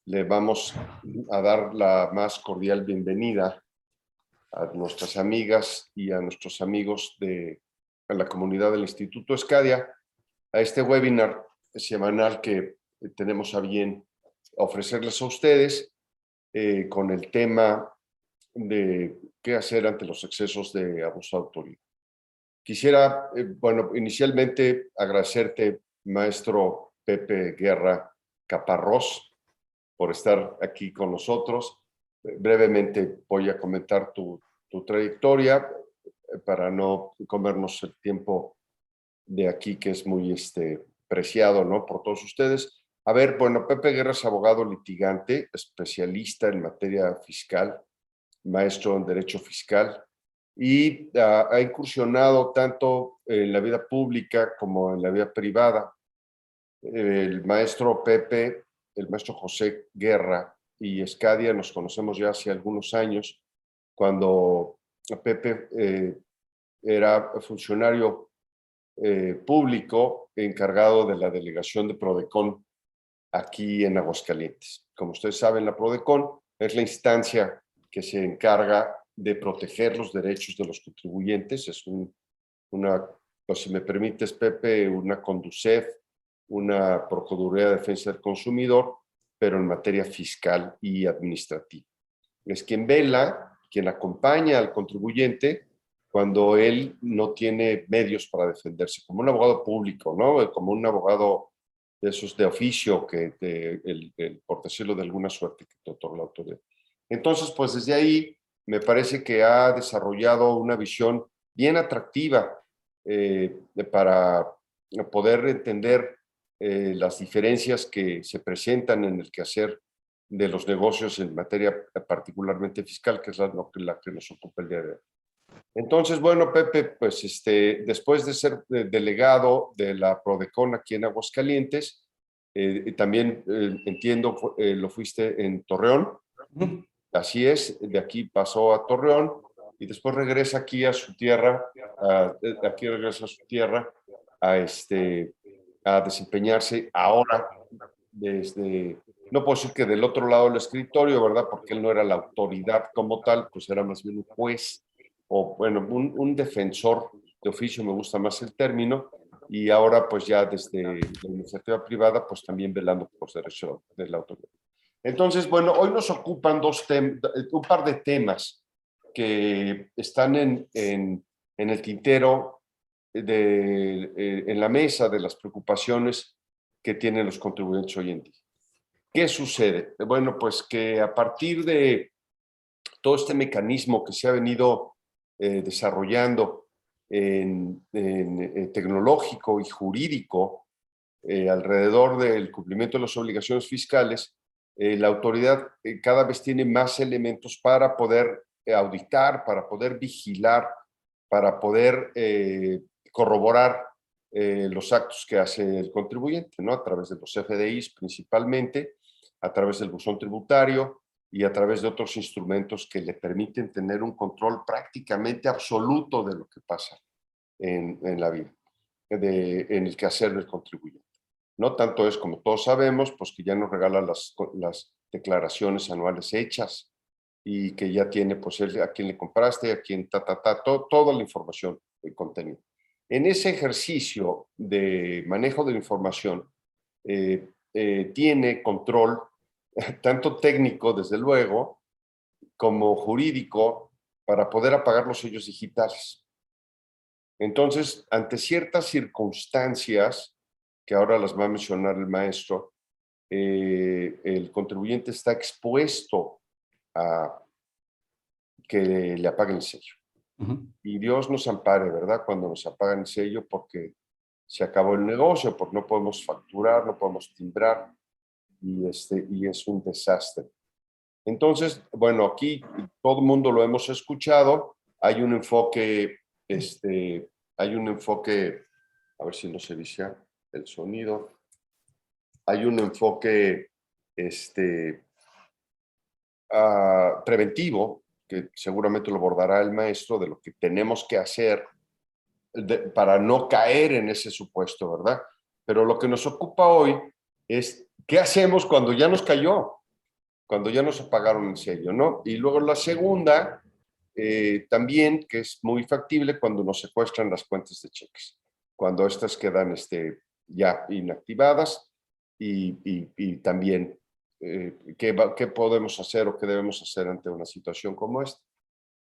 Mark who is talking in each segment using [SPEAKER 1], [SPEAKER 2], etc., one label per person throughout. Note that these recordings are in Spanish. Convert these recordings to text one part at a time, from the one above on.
[SPEAKER 1] le vamos a dar la más cordial bienvenida a nuestras amigas y a nuestros amigos de la comunidad del Instituto Scadia a este webinar semanal que tenemos a bien ofrecerles a ustedes con el tema de qué hacer ante los excesos de abuso de autoridad. Quisiera, inicialmente agradecerte, maestro Pepe Guerra Caparrós, por estar aquí con nosotros. Brevemente voy a comentar tu trayectoria para no comernos el tiempo de aquí, que es muy preciado, ¿no?, por todos ustedes. A ver, Pepe Guerra es abogado litigante, especialista en materia fiscal, maestro en Derecho Fiscal, y ha incursionado tanto en la vida pública como en la vida privada. El maestro Pepe, el maestro José Guerra y Scadia nos conocemos ya hace algunos años, cuando Pepe era funcionario público encargado de la delegación de Prodecon aquí en Aguascalientes. Como ustedes saben, la Prodecon es la instancia que se encarga de proteger los derechos de los contribuyentes. Es pues si me permites, Pepe, una Conducef, una Procuraduría de Defensa del Consumidor, pero en materia fiscal y administrativa. Es quien vela, quien acompaña al contribuyente cuando él no tiene medios para defenderse, como un abogado público, ¿no? Como un abogado de esos de oficio, por decirlo de alguna suerte, que te otorga la autoridad. Entonces, pues desde ahí me parece que ha desarrollado una visión bien atractiva para poder entender las diferencias que se presentan en el quehacer de los negocios en materia particularmente fiscal, que es la que nos ocupa el día de hoy. Entonces, Pepe, pues después de ser delegado de la Prodecon aquí en Aguascalientes, también entiendo lo fuiste en Torreón. Así es, de aquí pasó a Torreón y después regresa aquí a su tierra, a desempeñarse ahora desde, no puedo decir que del otro lado del escritorio, ¿verdad? Porque él no era la autoridad como tal, pues era más bien un juez, o un defensor de oficio, me gusta más el término, y ahora pues ya desde la iniciativa privada, pues también velando por los derechos de la autoridad. Entonces, hoy nos ocupan un par de temas que están en el tintero, en la mesa de las preocupaciones que tienen los contribuyentes hoy en día. ¿Qué sucede? Pues que a partir de todo este mecanismo que se ha venido desarrollando tecnológico y jurídico alrededor del cumplimiento de las obligaciones fiscales, la autoridad cada vez tiene más elementos para poder auditar, para poder vigilar, para poder corroborar los actos que hace el contribuyente, ¿no? A través de los FDIs principalmente, a través del buzón tributario y a través de otros instrumentos que le permiten tener un control prácticamente absoluto de lo que pasa en la vida, en el quehacer del contribuyente. No tanto es, como todos sabemos, pues que ya nos regala las declaraciones anuales hechas y que ya tiene pues a quién le compraste, a quién toda la información contenida. En ese ejercicio de manejo de la información tiene control tanto técnico, desde luego, como jurídico, para poder apagar los sellos digitales. Entonces, ante ciertas circunstancias, que ahora las va a mencionar el maestro, el contribuyente está expuesto a que le apaguen el sello. Y Dios nos ampare, ¿verdad?, cuando nos apagan el sello, porque se acabó el negocio, porque no podemos facturar, no podemos timbrar, y es un desastre. Entonces, aquí todo el mundo lo hemos escuchado. Hay un enfoque, a ver si no se vicia el sonido. Hay un enfoque preventivo, que seguramente lo abordará el maestro, de lo que tenemos que hacer para no caer en ese supuesto, ¿verdad? Pero lo que nos ocupa hoy es, ¿qué hacemos cuando ya nos cayó? cuando ya no se pagaron en serio, ¿no? Y luego la segunda, también, que es muy factible, cuando nos secuestran las cuentas de cheques, cuando estas quedan ya inactivadas y también qué podemos hacer o qué debemos hacer ante una situación como esta.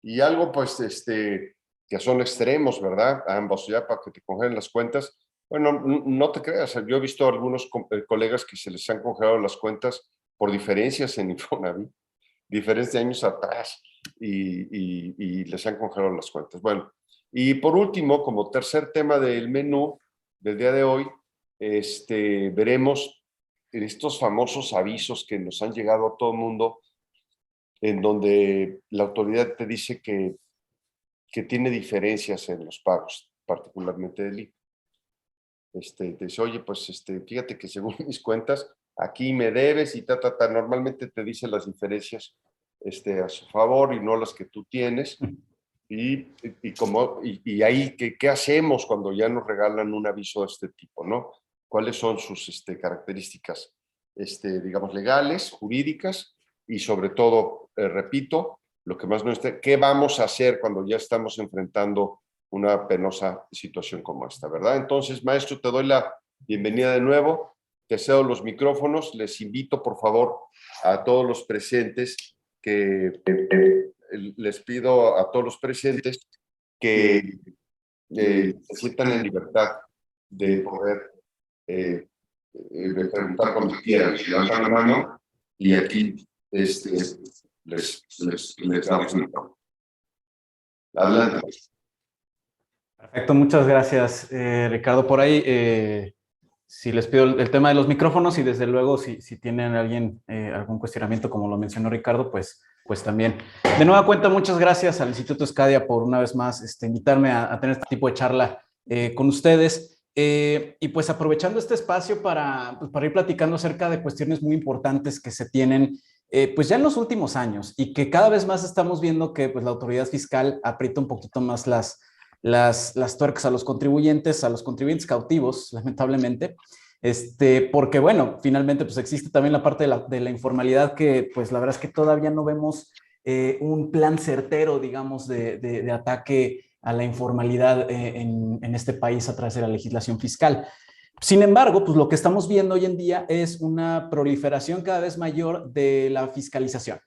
[SPEAKER 1] Y algo, pues, que son extremos, ¿verdad? Ambos, ya para que te congelen las cuentas. Bueno, no te creas, yo he visto a algunos colegas que se les han congelado las cuentas por diferencias en Infonavit, diferencias de años atrás, y les han congelado las cuentas. Bueno, y por último, como tercer tema del menú del día de hoy, veremos estos famosos avisos que nos han llegado a todo el mundo, en donde la autoridad te dice que tiene diferencias en los pagos, particularmente del IVA. Te dice, oye, pues fíjate que según mis cuentas, aquí me debes y normalmente te dice las diferencias a su favor y no las que tú tienes. Y ahí, ¿qué hacemos cuando ya nos regalan un aviso de este tipo, no? ¿Cuáles son sus características, digamos, legales, jurídicas? Y sobre todo, repito, lo que más nos está, ¿qué vamos a hacer cuando ya estamos enfrentando una penosa situación como esta, verdad? Entonces, maestro, te doy la bienvenida de nuevo, te cedo los micrófonos, les invito, por favor, a todos los presentes les pido a todos los presentes que se sientan en libertad de poder preguntar cuando quieran, levantan la mano y aquí les damos el micrófono. Adelante.
[SPEAKER 2] Perfecto, muchas gracias, Ricardo. Por ahí, si les pido el tema de los micrófonos y desde luego si tienen algún cuestionamiento, como lo mencionó Ricardo, pues también. De nueva cuenta, muchas gracias al Instituto Scadia por una vez más invitarme a tener este tipo de charla con ustedes. Y pues aprovechando este espacio para ir platicando acerca de cuestiones muy importantes que se tienen pues ya en los últimos años y que cada vez más estamos viendo que pues la autoridad fiscal aprieta un poquito más las tuercas a los contribuyentes cautivos, lamentablemente, porque bueno, finalmente pues existe también la parte de la informalidad que pues la verdad es que todavía no vemos un plan certero, digamos, de ataque a la informalidad en este país a través de la legislación fiscal. Sin embargo, pues lo que estamos viendo hoy en día es una proliferación cada vez mayor de la fiscalización.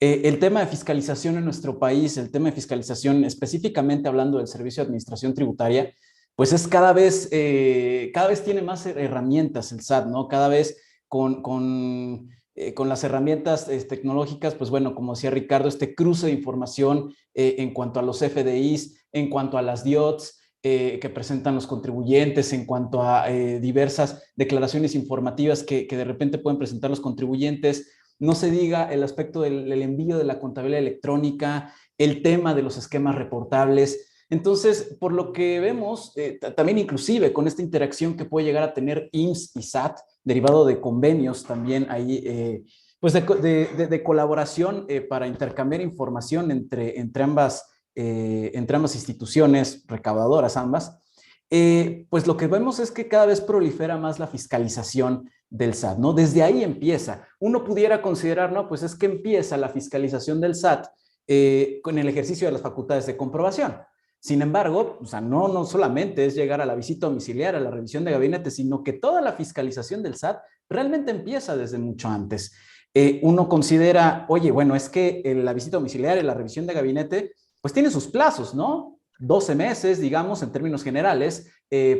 [SPEAKER 2] El tema de fiscalización en nuestro país, el tema de fiscalización específicamente hablando del Servicio de Administración Tributaria, pues es cada vez tiene más herramientas el SAT, ¿no? Cada vez con las herramientas tecnológicas, pues bueno, como decía Ricardo, este cruce de información en cuanto a los FDIs, en cuanto a las DIOTs, que presentan los contribuyentes, en cuanto a diversas declaraciones informativas que de repente pueden presentar los contribuyentes. No se diga el aspecto del envío de la contabilidad electrónica, el tema de los esquemas reportables. Entonces, por lo que vemos, también inclusive con esta interacción que puede llegar a tener IMSS y SAT, derivado de convenios también ahí, pues de colaboración para intercambiar información entre ambas instituciones recaudadoras, ambas, pues lo que vemos es que cada vez prolifera más la fiscalización del SAT, ¿no? Desde ahí empieza. Uno pudiera considerar, ¿no? Pues es que empieza la fiscalización del SAT con el ejercicio de las facultades de comprobación. Sin embargo, o sea, no solamente es llegar a la visita domiciliaria, a la revisión de gabinete, sino que toda la fiscalización del SAT realmente empieza desde mucho antes. Uno considera, oye, bueno, es que la visita domiciliaria, la revisión de gabinete, pues tiene sus plazos, ¿no? 12 meses, digamos, en términos generales,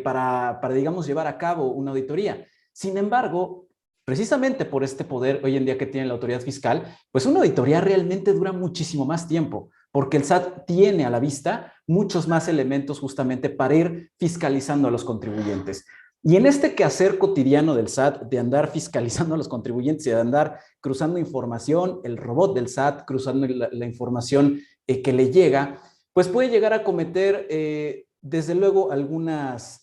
[SPEAKER 2] para, digamos, llevar a cabo una auditoría. Sin embargo, precisamente por este poder hoy en día que tiene la autoridad fiscal, pues una auditoría realmente dura muchísimo más tiempo, porque el SAT tiene a la vista muchos más elementos justamente para ir fiscalizando a los contribuyentes. Y en este quehacer cotidiano del SAT, de andar fiscalizando a los contribuyentes y de andar cruzando información, el robot del SAT cruzando la información que le llega, pues puede llegar a cometer, desde luego, algunos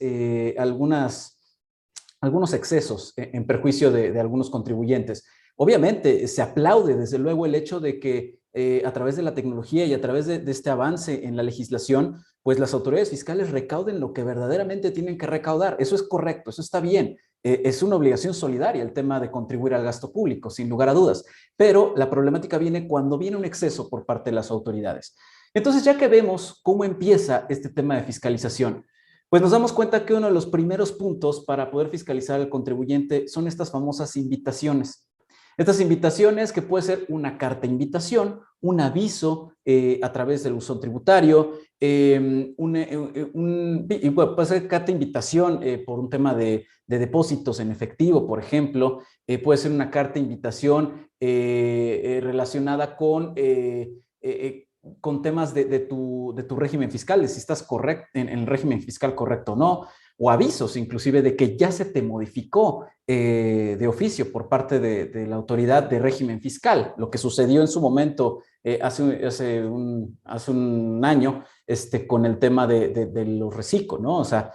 [SPEAKER 2] excesos en perjuicio de algunos contribuyentes. Obviamente, se aplaude, desde luego, el hecho de que a través de la tecnología y a través de este avance en la legislación, pues las autoridades fiscales recauden lo que verdaderamente tienen que recaudar. Eso es correcto, eso está bien. es una obligación solidaria el tema de contribuir al gasto público, sin lugar a dudas, pero la problemática viene cuando viene un exceso por parte de las autoridades. Entonces, ya que vemos cómo empieza este tema de fiscalización, pues nos damos cuenta que uno de los primeros puntos para poder fiscalizar al contribuyente son estas famosas invitaciones. Estas invitaciones que puede ser una carta invitación, un aviso a través del buzón tributario, puede ser carta invitación por un tema de depósitos en efectivo, por ejemplo, puede ser una carta invitación relacionada con temas de tu régimen fiscal, de si estás correcto en el régimen fiscal correcto o no, o avisos inclusive de que ya se te modificó de oficio por parte de la autoridad de régimen fiscal, lo que sucedió en su momento hace un año con el tema de los reciclos, ¿no? O sea,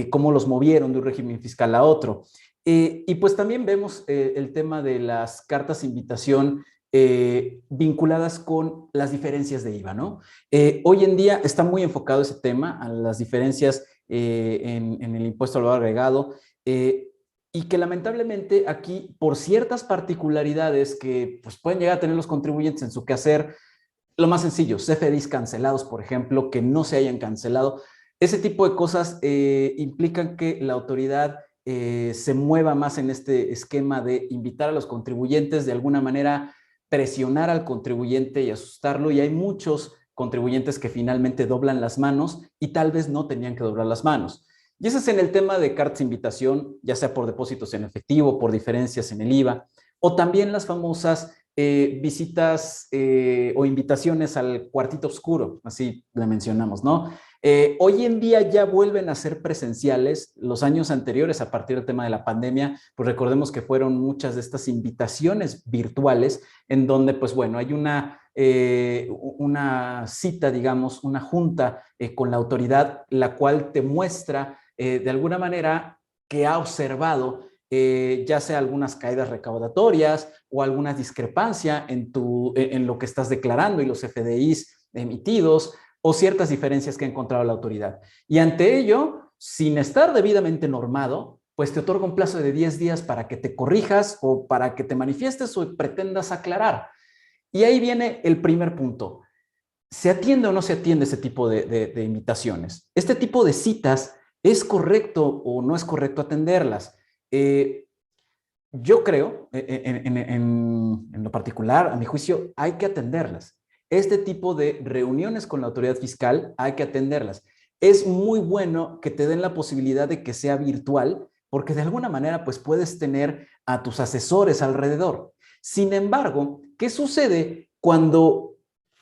[SPEAKER 2] cómo los movieron de un régimen fiscal a otro. Y pues también vemos el tema de las cartas de invitación vinculadas con las diferencias de IVA, ¿no? Hoy en día está muy enfocado ese tema a las diferencias en el impuesto al valor agregado y que lamentablemente aquí, por ciertas particularidades que pues, pueden llegar a tener los contribuyentes en su quehacer, lo más sencillo, CFDIs cancelados, por ejemplo, que no se hayan cancelado, ese tipo de cosas implican que la autoridad se mueva más en este esquema de invitar a los contribuyentes de alguna manera presionar al contribuyente y asustarlo, y hay muchos contribuyentes que finalmente doblan las manos y tal vez no tenían que doblar las manos. Y ese es en el tema de cartas de invitación, ya sea por depósitos en efectivo, por diferencias en el IVA, o también las famosas visitas o invitaciones al cuartito oscuro, así le mencionamos, ¿no? Hoy en día ya vuelven a ser presenciales. Los años anteriores, a partir del tema de la pandemia, pues recordemos que fueron muchas de estas invitaciones virtuales en donde, pues bueno, hay una cita, digamos, una junta con la autoridad, la cual te muestra de alguna manera que ha observado ya sea algunas caídas recaudatorias o alguna discrepancia en lo que estás declarando y los FDIs emitidos o ciertas diferencias que ha encontrado la autoridad. Y ante ello, sin estar debidamente normado, pues te otorga un plazo de 10 días para que te corrijas o para que te manifiestes o pretendas aclarar. Y ahí viene el primer punto. ¿Se atiende o no se atiende ese tipo de invitaciones? Este tipo de citas, ¿es correcto o no es correcto atenderlas? Yo creo, en lo particular, a mi juicio, hay que atenderlas. Este tipo de reuniones con la autoridad fiscal hay que atenderlas. Es muy bueno que te den la posibilidad de que sea virtual, porque de alguna manera pues puedes tener a tus asesores alrededor. Sin embargo, ¿qué sucede cuando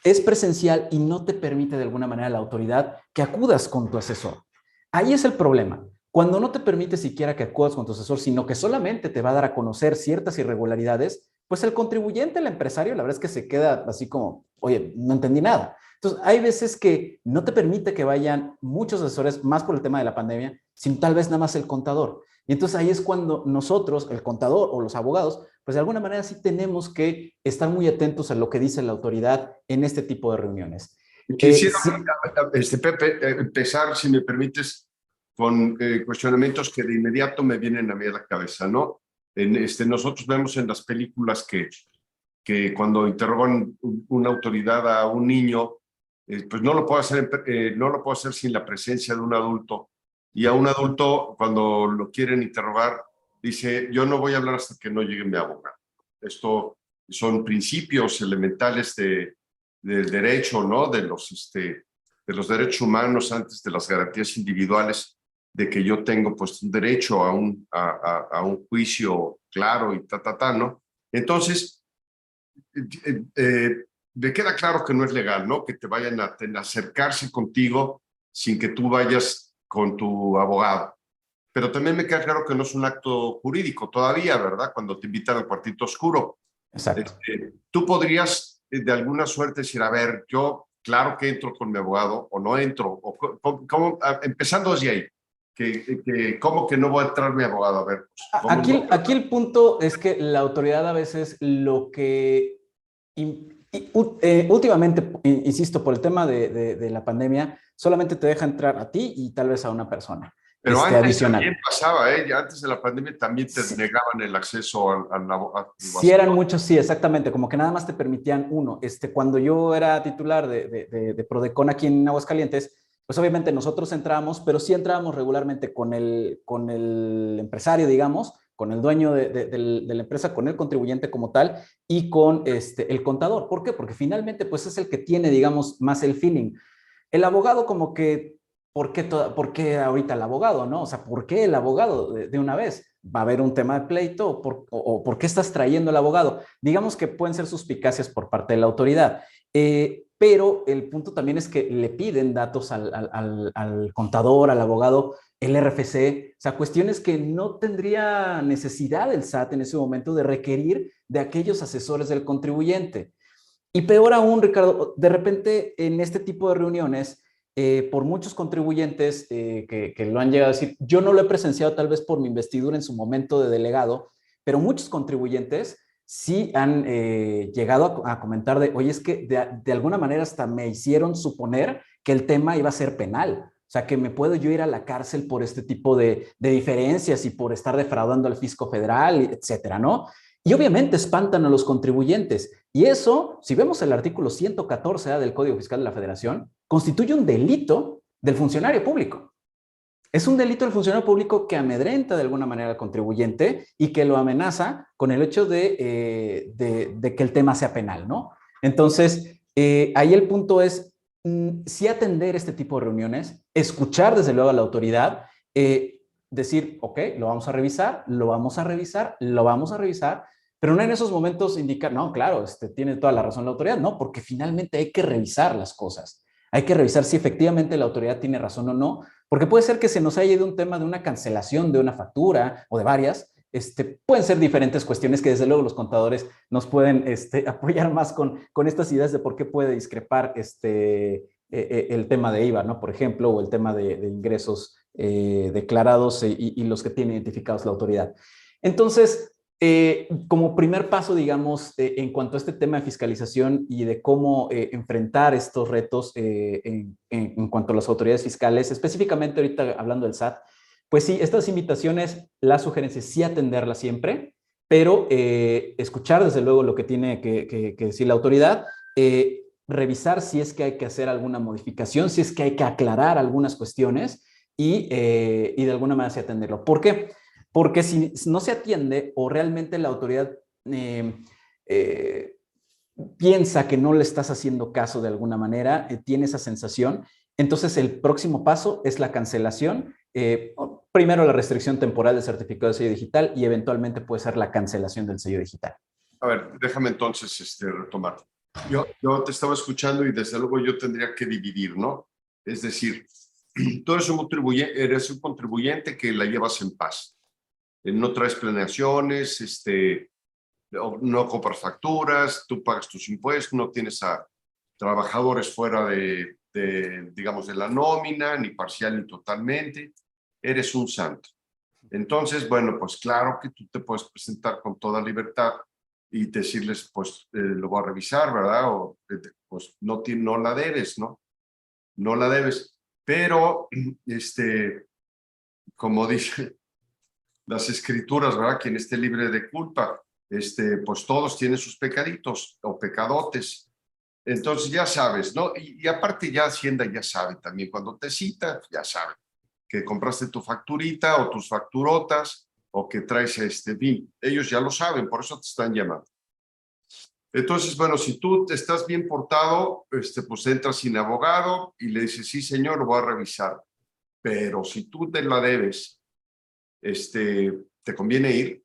[SPEAKER 2] es presencial y no te permite de alguna manera la autoridad que acudas con tu asesor? Ahí es el problema. Cuando no te permite siquiera que acudas con tu asesor, sino que solamente te va a dar a conocer ciertas irregularidades, pues el contribuyente, el empresario, la verdad es que se queda así como, oye, no entendí nada. Entonces, hay veces que no te permite que vayan muchos asesores, más por el tema de la pandemia, sino tal vez nada más el contador. Y entonces ahí es cuando nosotros, el contador o los abogados, pues de alguna manera sí tenemos que estar muy atentos a lo que dice la autoridad en este tipo de reuniones.
[SPEAKER 1] Quisiera,
[SPEAKER 2] Sí,
[SPEAKER 1] Pepe, empezar, si me permites, con cuestionamientos que de inmediato me vienen a mí a la cabeza, ¿no? Nosotros vemos en las películas que cuando interrogan una autoridad a un niño, pues no lo puedo hacer, no lo puedo hacer sin la presencia de un adulto. Y a un adulto, cuando lo quieren interrogar, dice, yo no voy a hablar hasta que no llegue mi abogado. Esto son principios elementales del derecho, ¿no? De los derechos humanos antes de las garantías individuales, de que yo tengo pues un derecho a un juicio claro y ¿no? Entonces, me queda claro que no es legal, ¿no? Que te vayan a acercarse contigo sin que tú vayas con tu abogado. Pero también me queda claro que no es un acto jurídico todavía, ¿verdad? Cuando te invitan al cuartito oscuro.
[SPEAKER 2] exacto.
[SPEAKER 1] Tú podrías de alguna suerte decir, a ver, yo claro que entro con mi abogado o no entro, o empezando desde ahí, ¿cómo que no voy a entrar mi abogado? A ver, pues, ¿cómo no?
[SPEAKER 2] Aquí el punto es que la autoridad a veces lo que últimamente, insisto, por el tema de la pandemia, solamente te deja entrar a ti y tal vez a una persona.
[SPEAKER 1] Pero antes
[SPEAKER 2] adicional.
[SPEAKER 1] también pasaba, ¿eh? Ya antes de la pandemia también te negaban el acceso
[SPEAKER 2] Sí, eran muchos, sí, exactamente, como que nada más te permitían uno. Cuando yo era titular de Prodecon aquí en Aguascalientes, pues obviamente nosotros entrábamos, pero sí entrábamos regularmente con el empresario, digamos, con el dueño de la empresa, con el contribuyente como tal y con el contador. ¿Por qué? Porque finalmente pues es el que tiene, digamos, más el feeling. El abogado como que, ¿por qué ahorita el abogado, no? O sea, ¿por qué el abogado de una vez? ¿Va a haber un tema de pleito o por qué estás trayendo el abogado? Digamos que pueden ser suspicacias por parte de la autoridad, pero el punto también es que le piden datos al contador, al abogado, el RFC, o sea, cuestiones que no tendría necesidad el SAT en ese momento de requerir de aquellos asesores del contribuyente. Y peor aún, Ricardo, de repente en este tipo de reuniones, por muchos contribuyentes que lo han llegado a decir, yo no lo he presenciado tal vez por mi investidura en su momento de delegado, pero muchos contribuyentes sí han llegado a comentar de, oye, es que de alguna manera hasta me hicieron suponer que el tema iba a ser penal. O sea, que me puedo yo ir a la cárcel por este tipo de diferencias y por estar defraudando al fisco federal, etcétera, ¿no? Y obviamente espantan a los contribuyentes. Y eso, si vemos el artículo 114A del Código Fiscal de la Federación, constituye un delito del funcionario público. Es un delito del funcionario público que amedrenta de alguna manera al contribuyente y que lo amenaza con el hecho de que el tema sea penal, ¿no? Entonces, ahí el punto es sí atender este tipo de reuniones, escuchar desde luego a la autoridad, decir, ok, lo vamos a revisar, lo vamos a revisar, lo vamos a revisar, pero no en esos momentos indicar, no, claro, tiene toda la razón la autoridad, no, porque finalmente hay que revisar las cosas. Hay que revisar si efectivamente la autoridad tiene razón o no, porque puede ser que se nos haya ido un tema de una cancelación de una factura o de varias. Pueden ser diferentes cuestiones que desde luego los contadores nos pueden apoyar más con estas ideas de por qué puede discrepar el tema de IVA, ¿no? Por ejemplo, o el tema de ingresos declarados y los que tiene identificados la autoridad. Entonces, como primer paso, digamos, en cuanto a este tema de fiscalización y de cómo enfrentar estos retos en cuanto a las autoridades fiscales, específicamente ahorita hablando del SAT, pues sí, estas invitaciones, las sugerencias, sí atenderlas siempre, pero escuchar desde luego lo que tiene que decir la autoridad, revisar si es que hay que hacer alguna modificación, si es que hay que aclarar algunas cuestiones y de alguna manera sí atenderlo. ¿Por qué? Porque si no se atiende o realmente la autoridad eh, eh, piensa que no le estás haciendo caso de alguna manera, tiene esa sensación, entonces el próximo paso es la cancelación. Primero la restricción temporal del certificado de sello digital y eventualmente puede ser la cancelación del sello digital.
[SPEAKER 1] A ver, déjame entonces retomar. Yo te estaba escuchando y desde luego yo tendría que dividir, ¿no? Es decir, tú eres un contribuyente que la llevas en paz. No traes planeaciones, no compras facturas, tú pagas tus impuestos, no tienes a trabajadores fuera digamos, de la nómina, ni parcial ni totalmente. Eres un santo. Entonces, bueno, pues claro que tú te puedes presentar con toda libertad y decirles, pues lo voy a revisar, ¿verdad? O pues no la debes, ¿no? No la debes. Pero, como dicen las escrituras, ¿verdad? Quien esté libre de culpa, pues todos tienen sus pecaditos o pecadotes. Entonces ya sabes, ¿no? Y aparte ya Hacienda ya sabe también, cuando te cita, ya sabe que compraste tu facturita o tus facturotas o que traes en fin, ellos ya lo saben, por eso te están llamando. Entonces, bueno, si tú te estás bien portado, pues entras sin abogado y le dices, sí, señor, lo voy a revisar. Pero si tú te la debes, te conviene ir,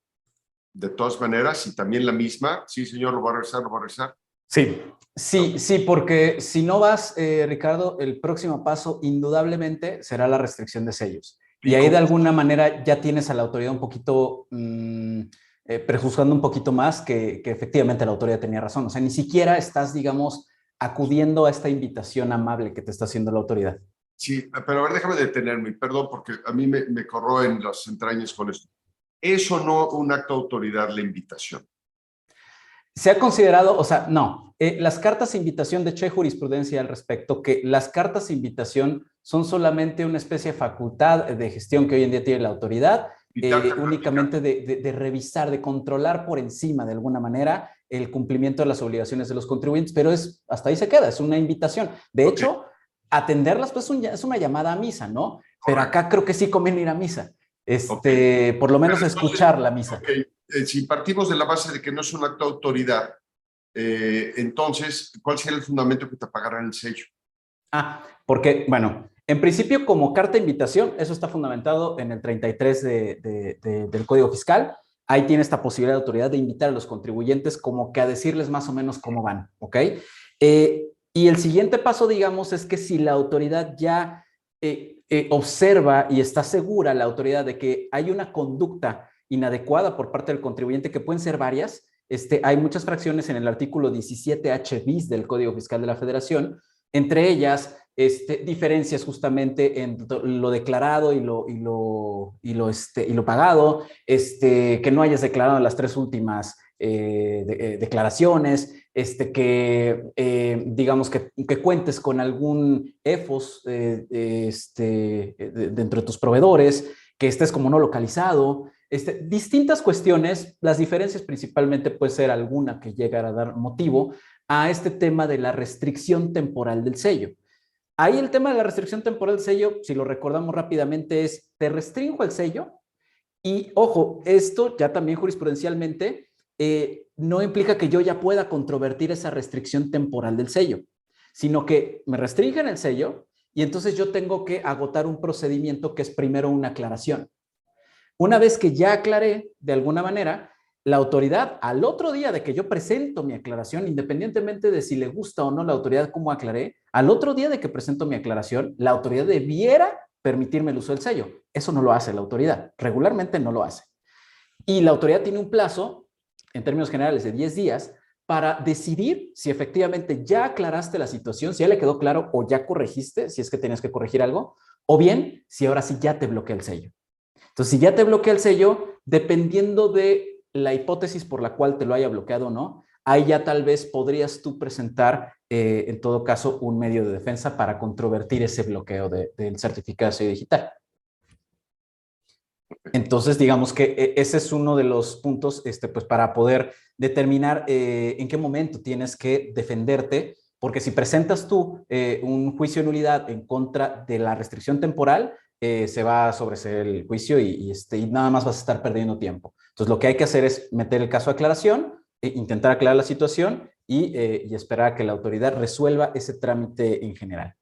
[SPEAKER 1] de todas maneras, y también la misma, sí, señor, lo voy a revisar, lo voy a revisar.
[SPEAKER 2] Sí, sí, sí, porque si no vas, Ricardo, el próximo paso indudablemente será la restricción de sellos. Y ahí de alguna manera ya tienes a la autoridad un poquito prejuzgando un poquito más que efectivamente la autoridad tenía razón. O sea, ni siquiera estás, digamos, acudiendo a esta invitación amable que te está haciendo la autoridad.
[SPEAKER 1] Sí, pero a ver, déjame detenerme, perdón, porque a mí me corroe en las entrañas con esto. Eso no un acto de autoridad, la invitación.
[SPEAKER 2] Se ha considerado, o sea, no, las cartas de invitación, de hecho hay jurisprudencia al respecto, que las cartas de invitación son solamente una especie de facultad de gestión que hoy en día tiene la autoridad, únicamente de revisar, de controlar por encima de alguna manera el cumplimiento de las obligaciones de los contribuyentes, pero hasta ahí se queda, es una invitación. De hecho, atenderlas pues es una llamada a misa, ¿no? Pero acá creo que sí conviene ir a misa, por lo menos escuchar la misa.
[SPEAKER 1] Si partimos de la base de que no es un acto de autoridad, entonces, ¿cuál sería el fundamento que te pagaran el sello?
[SPEAKER 2] Porque, bueno, en principio como carta de invitación, eso está fundamentado en el 33 del Código Fiscal. Ahí tiene esta posibilidad de autoridad de invitar a los contribuyentes como que a decirles más o menos cómo van, ¿ok? Y el siguiente paso, digamos, es que si la autoridad ya observa y está segura la autoridad de que hay una conducta inadecuada por parte del contribuyente, que pueden ser varias, hay muchas fracciones en el artículo 17H bis del Código Fiscal de la Federación, entre ellas diferencias justamente en lo declarado y lo pagado, que no hayas declarado las 3 últimas declaraciones, digamos que cuentes con algún EFOS dentro de tus proveedores, que estés como no localizado, distintas cuestiones. Las diferencias principalmente puede ser alguna que llegara a dar motivo a este tema de la restricción temporal del sello. Ahí el tema de la restricción temporal del sello, si lo recordamos rápidamente, es te restringo el sello y, ojo, esto ya también jurisprudencialmente no implica que yo ya pueda controvertir esa restricción temporal del sello, sino que me restringen el sello y entonces yo tengo que agotar un procedimiento que es primero una aclaración. Una vez que ya aclaré, de alguna manera, la autoridad, al otro día de que yo presento mi aclaración, independientemente de si le gusta o no la autoridad cómo aclaré, al otro día de que presento mi aclaración, la autoridad debiera permitirme el uso del sello. Eso no lo hace la autoridad, regularmente no lo hace. Y la autoridad tiene un plazo, en términos generales, de 10 días, para decidir si efectivamente ya aclaraste la situación, si ya le quedó claro o ya corregiste, si es que tenías que corregir algo, o bien si ahora sí ya te bloquea el sello. Entonces, si ya te bloquea el sello, dependiendo de la hipótesis por la cual te lo haya bloqueado o no, ahí ya tal vez podrías tú presentar, en todo caso, un medio de defensa para controvertir ese bloqueo del certificado de sello digital. Entonces, digamos que ese es uno de los puntos pues, para poder determinar en qué momento tienes que defenderte, porque si presentas tú un juicio de nulidad en contra de la restricción temporal, se va a sobreseer el juicio y nada más vas a estar perdiendo tiempo. Entonces, lo que hay que hacer es meter el caso de aclaración, intentar aclarar la situación y esperar a que la autoridad resuelva ese trámite en general.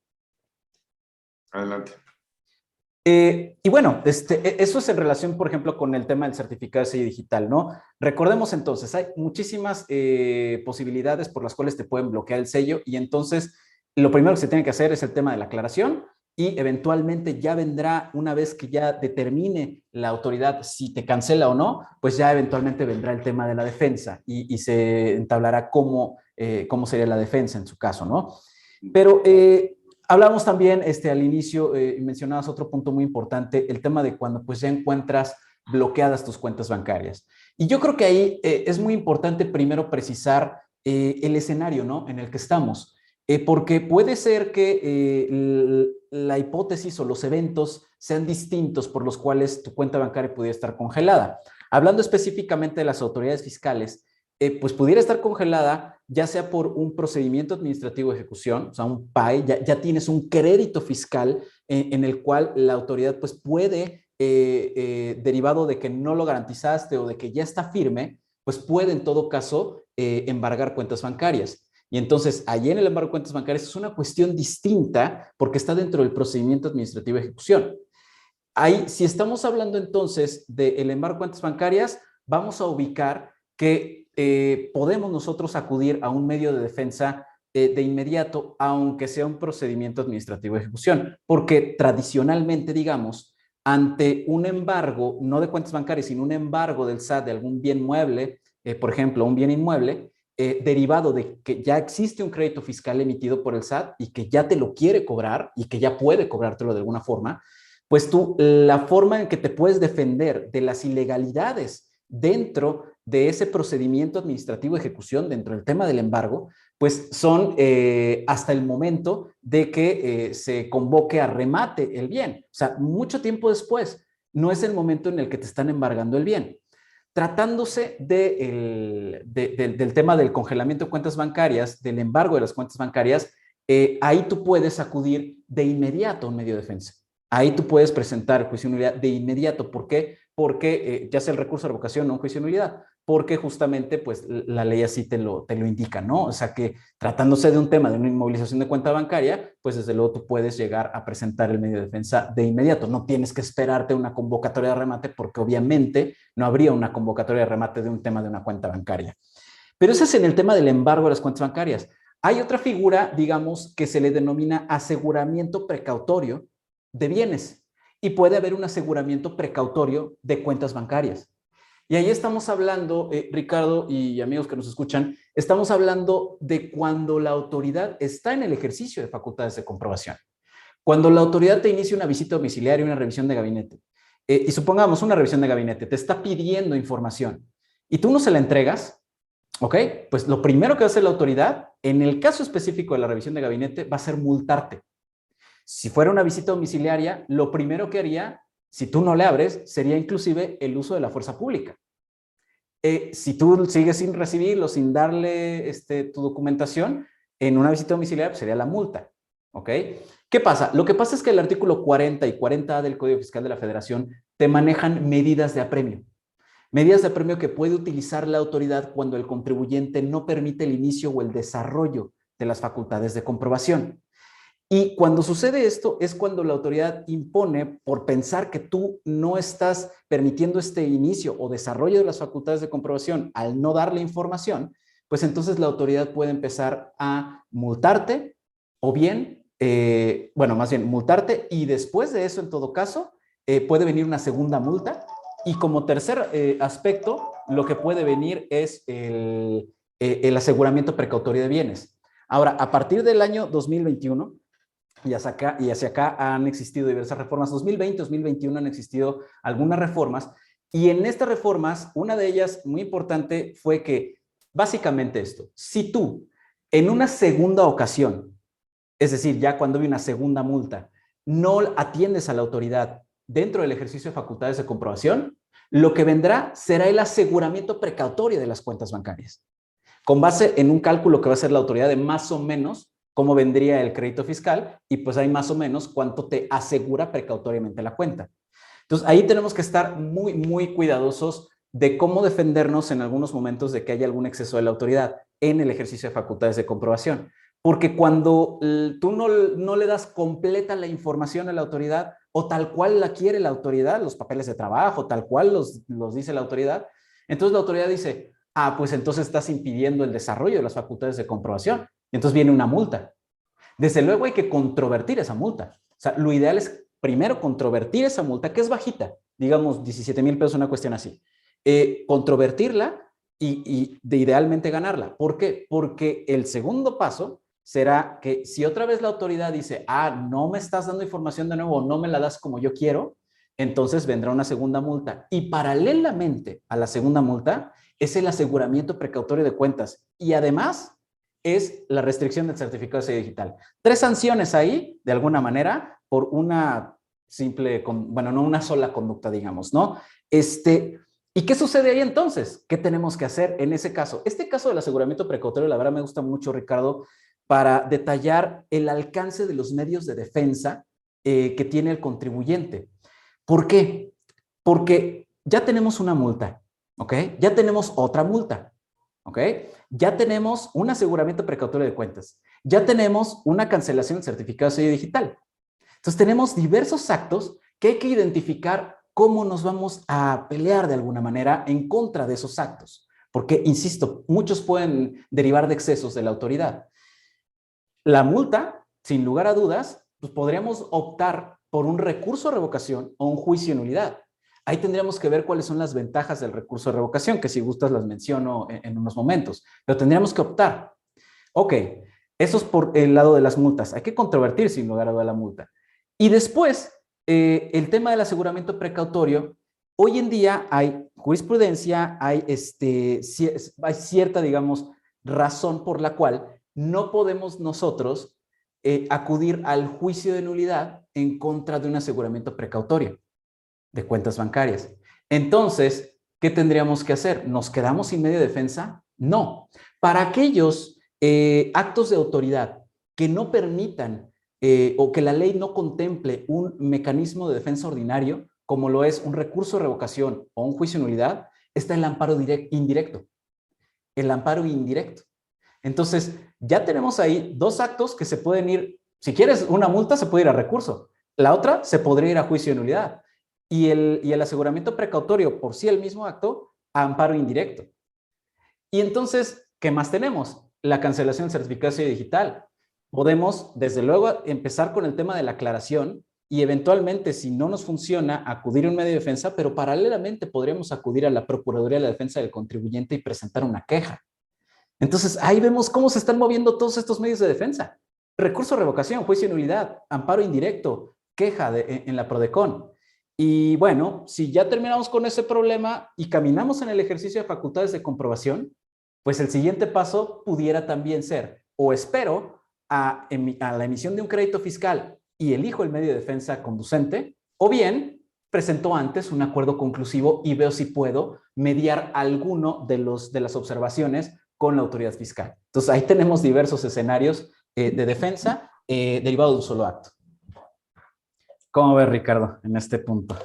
[SPEAKER 1] Adelante.
[SPEAKER 2] Y bueno, eso es en relación, por ejemplo, con el tema del certificado de sello digital, ¿no? Recordemos entonces, hay muchísimas posibilidades por las cuales te pueden bloquear el sello y entonces lo primero que se tiene que hacer es el tema de la aclaración y eventualmente ya vendrá, una vez que ya determine la autoridad si te cancela o no, pues ya eventualmente vendrá el tema de la defensa y se entablará cómo sería la defensa en su caso, ¿no? Pero hablamos también al inicio, mencionabas otro punto muy importante, el tema de cuando pues ya encuentras bloqueadas tus cuentas bancarias. Y yo creo que ahí es muy importante primero precisar el escenario, ¿no?, en el que estamos. Porque puede ser que la hipótesis o los eventos sean distintos por los cuales tu cuenta bancaria pudiera estar congelada. Hablando específicamente de las autoridades fiscales, pues pudiera estar congelada ya sea por un procedimiento administrativo de ejecución, o sea, un PAE, ya tienes un crédito fiscal en el cual la autoridad pues puede, derivado de que no lo garantizaste o de que ya está firme, pues puede en todo caso embargar cuentas bancarias. Y entonces, allí en el embargo de cuentas bancarias es una cuestión distinta porque está dentro del procedimiento administrativo de ejecución. Ahí, si estamos hablando entonces del embargo de cuentas bancarias, vamos a ubicar que podemos nosotros acudir a un medio de defensa de inmediato, aunque sea un procedimiento administrativo de ejecución, porque tradicionalmente, digamos, ante un embargo, no de cuentas bancarias, sino un embargo del SAT de algún bien mueble, por ejemplo, un bien inmueble, derivado de que ya existe un crédito fiscal emitido por el SAT y que ya te lo quiere cobrar y que ya puede cobrártelo de alguna forma, pues tú, la forma en que te puedes defender de las ilegalidades dentro de ese procedimiento administrativo de ejecución dentro del tema del embargo, pues son hasta el momento de que se convoque a remate el bien. O sea, mucho tiempo después, no es el momento en el que te están embargando el bien. Tratándose del tema del congelamiento de cuentas bancarias, del embargo de las cuentas bancarias, ahí tú puedes acudir de inmediato a un medio de defensa. Ahí tú puedes presentar el juicio de nulidad de inmediato. ¿Por qué? Porque ya sea el recurso de revocación o un juicio de nulidad, porque justamente pues la ley así te lo indica, ¿no? O sea que tratándose de un tema de una inmovilización de cuenta bancaria, pues desde luego tú puedes llegar a presentar el medio de defensa de inmediato. No tienes que esperarte una convocatoria de remate porque obviamente no habría una convocatoria de remate de un tema de una cuenta bancaria. Pero ese es en el tema del embargo de las cuentas bancarias. Hay otra figura, digamos, que se le denomina aseguramiento precautorio de bienes y puede haber un aseguramiento precautorio de cuentas bancarias. Y ahí estamos hablando, Ricardo y amigos que nos escuchan, estamos hablando de cuando la autoridad está en el ejercicio de facultades de comprobación. Cuando la autoridad te inicia una visita domiciliaria, una revisión de gabinete, y supongamos una revisión de gabinete, te está pidiendo información y tú no se la entregas, ¿ok? Pues lo primero que va a hacer la autoridad, en el caso específico de la revisión de gabinete, va a ser multarte. Si fuera una visita domiciliaria, lo primero que haría, si tú no le abres, sería inclusive el uso de la fuerza pública. Si tú sigues sin recibirlo, sin darle tu documentación, en una visita domiciliaria pues sería la multa. ¿Ok? ¿Qué pasa? Lo que pasa es que el artículo 40 y 40A del Código Fiscal de la Federación te manejan medidas de apremio. Medidas de apremio que puede utilizar la autoridad cuando el contribuyente no permite el inicio o el desarrollo de las facultades de comprobación. Y cuando sucede esto es cuando la autoridad impone, por pensar que tú no estás permitiendo este inicio o desarrollo de las facultades de comprobación al no darle información, pues entonces la autoridad puede empezar a multarte o bien, bueno, más bien multarte y después de eso, en todo caso, puede venir una segunda multa y como tercer aspecto, lo que puede venir es el aseguramiento precautorio de bienes. Ahora, a partir del año 2021, y hacia acá han existido diversas reformas. 2020, 2021 han existido algunas reformas y en estas reformas, una de ellas muy importante fue que básicamente esto, si tú en una segunda ocasión, es decir, ya cuando hay una segunda multa, no atiendes a la autoridad dentro del ejercicio de facultades de comprobación, lo que vendrá será el aseguramiento precautorio de las cuentas bancarias, con base en un cálculo que va a hacer la autoridad de más o menos cómo vendría el crédito fiscal y pues hay más o menos cuánto te asegura precautoriamente la cuenta. Entonces ahí tenemos que estar muy, muy cuidadosos de cómo defendernos en algunos momentos de que haya algún exceso de la autoridad en el ejercicio de facultades de comprobación. Porque cuando tú no le das completa la información a la autoridad o tal cual la quiere la autoridad, los papeles de trabajo, tal cual los dice la autoridad, entonces la autoridad dice, ah, pues entonces estás impidiendo el desarrollo de las facultades de comprobación. Y entonces viene una multa. Desde luego hay que controvertir esa multa. O sea, lo ideal es primero controvertir esa multa, que es bajita, digamos 17,000 pesos, una cuestión así. Controvertirla y de idealmente ganarla. ¿Por qué? Porque el segundo paso será que si otra vez la autoridad dice, ah, no me estás dando información de nuevo, no me la das como yo quiero, entonces vendrá una segunda multa. Y paralelamente a la segunda multa es el aseguramiento precautorio de cuentas. Y además es la restricción del certificado de sello digital. 3 sanciones ahí, de alguna manera, por una simple, bueno, no una sola conducta, digamos, ¿no? ¿Y qué sucede ahí entonces? ¿Qué tenemos que hacer en ese caso? Este caso del aseguramiento precautorio, la verdad me gusta mucho, Ricardo, para detallar el alcance de los medios de defensa que tiene el contribuyente. ¿Por qué? Porque ya tenemos una multa, ¿ok? Ya tenemos otra multa, ¿ok? Ya tenemos un aseguramiento precautorio de cuentas. Ya tenemos una cancelación del certificado de sello digital. Entonces tenemos diversos actos que hay que identificar cómo nos vamos a pelear de alguna manera en contra de esos actos. Porque, insisto, muchos pueden derivar de excesos de la autoridad. La multa, sin lugar a dudas, pues podríamos optar por un recurso de revocación o un juicio de nulidad. Ahí tendríamos que ver cuáles son las ventajas del recurso de revocación, que si gustas las menciono en unos momentos, pero tendríamos que optar. Ok, eso es por el lado de las multas. Hay que controvertir sin lugar a duda la multa. Y después, el tema del aseguramiento precautorio Hoy en día hay jurisprudencia, hay cierta, digamos, razón por la cual no podemos nosotros acudir al juicio de nulidad en contra de un aseguramiento precautorio de cuentas bancarias. Entonces, ¿qué tendríamos que hacer? ¿Nos quedamos sin medio de defensa? No. Para aquellos actos de autoridad que no permitan o que la ley no contemple un mecanismo de defensa ordinario, como lo es un recurso de revocación o un juicio de nulidad, está el amparo indirecto. El amparo indirecto. Entonces, ya tenemos ahí dos actos que se pueden ir, si quieres una multa, se puede ir a recurso. La otra se podría ir a juicio de nulidad. Y el aseguramiento precautorio por sí el mismo acto, a amparo indirecto. Y entonces, ¿qué más tenemos? La cancelación del certificado digital. Podemos, desde luego, empezar con el tema de la aclaración y eventualmente, si no nos funciona, acudir a un medio de defensa, pero paralelamente podríamos acudir a la Procuraduría de la Defensa del Contribuyente y presentar una queja. Entonces, ahí vemos cómo se están moviendo todos estos medios de defensa. Recurso de revocación, juicio de nulidad, amparo indirecto, queja en la PRODECON. Y bueno, si ya terminamos con ese problema y caminamos en el ejercicio de facultades de comprobación, pues el siguiente paso pudiera también ser, o espero a la emisión de un crédito fiscal y elijo el medio de defensa conducente, o bien presento antes un acuerdo conclusivo y veo si puedo mediar alguno de las observaciones con la autoridad fiscal. Entonces, ahí tenemos diversos escenarios de defensa derivados de un solo acto. ¿Cómo ves, Ricardo, en este punto?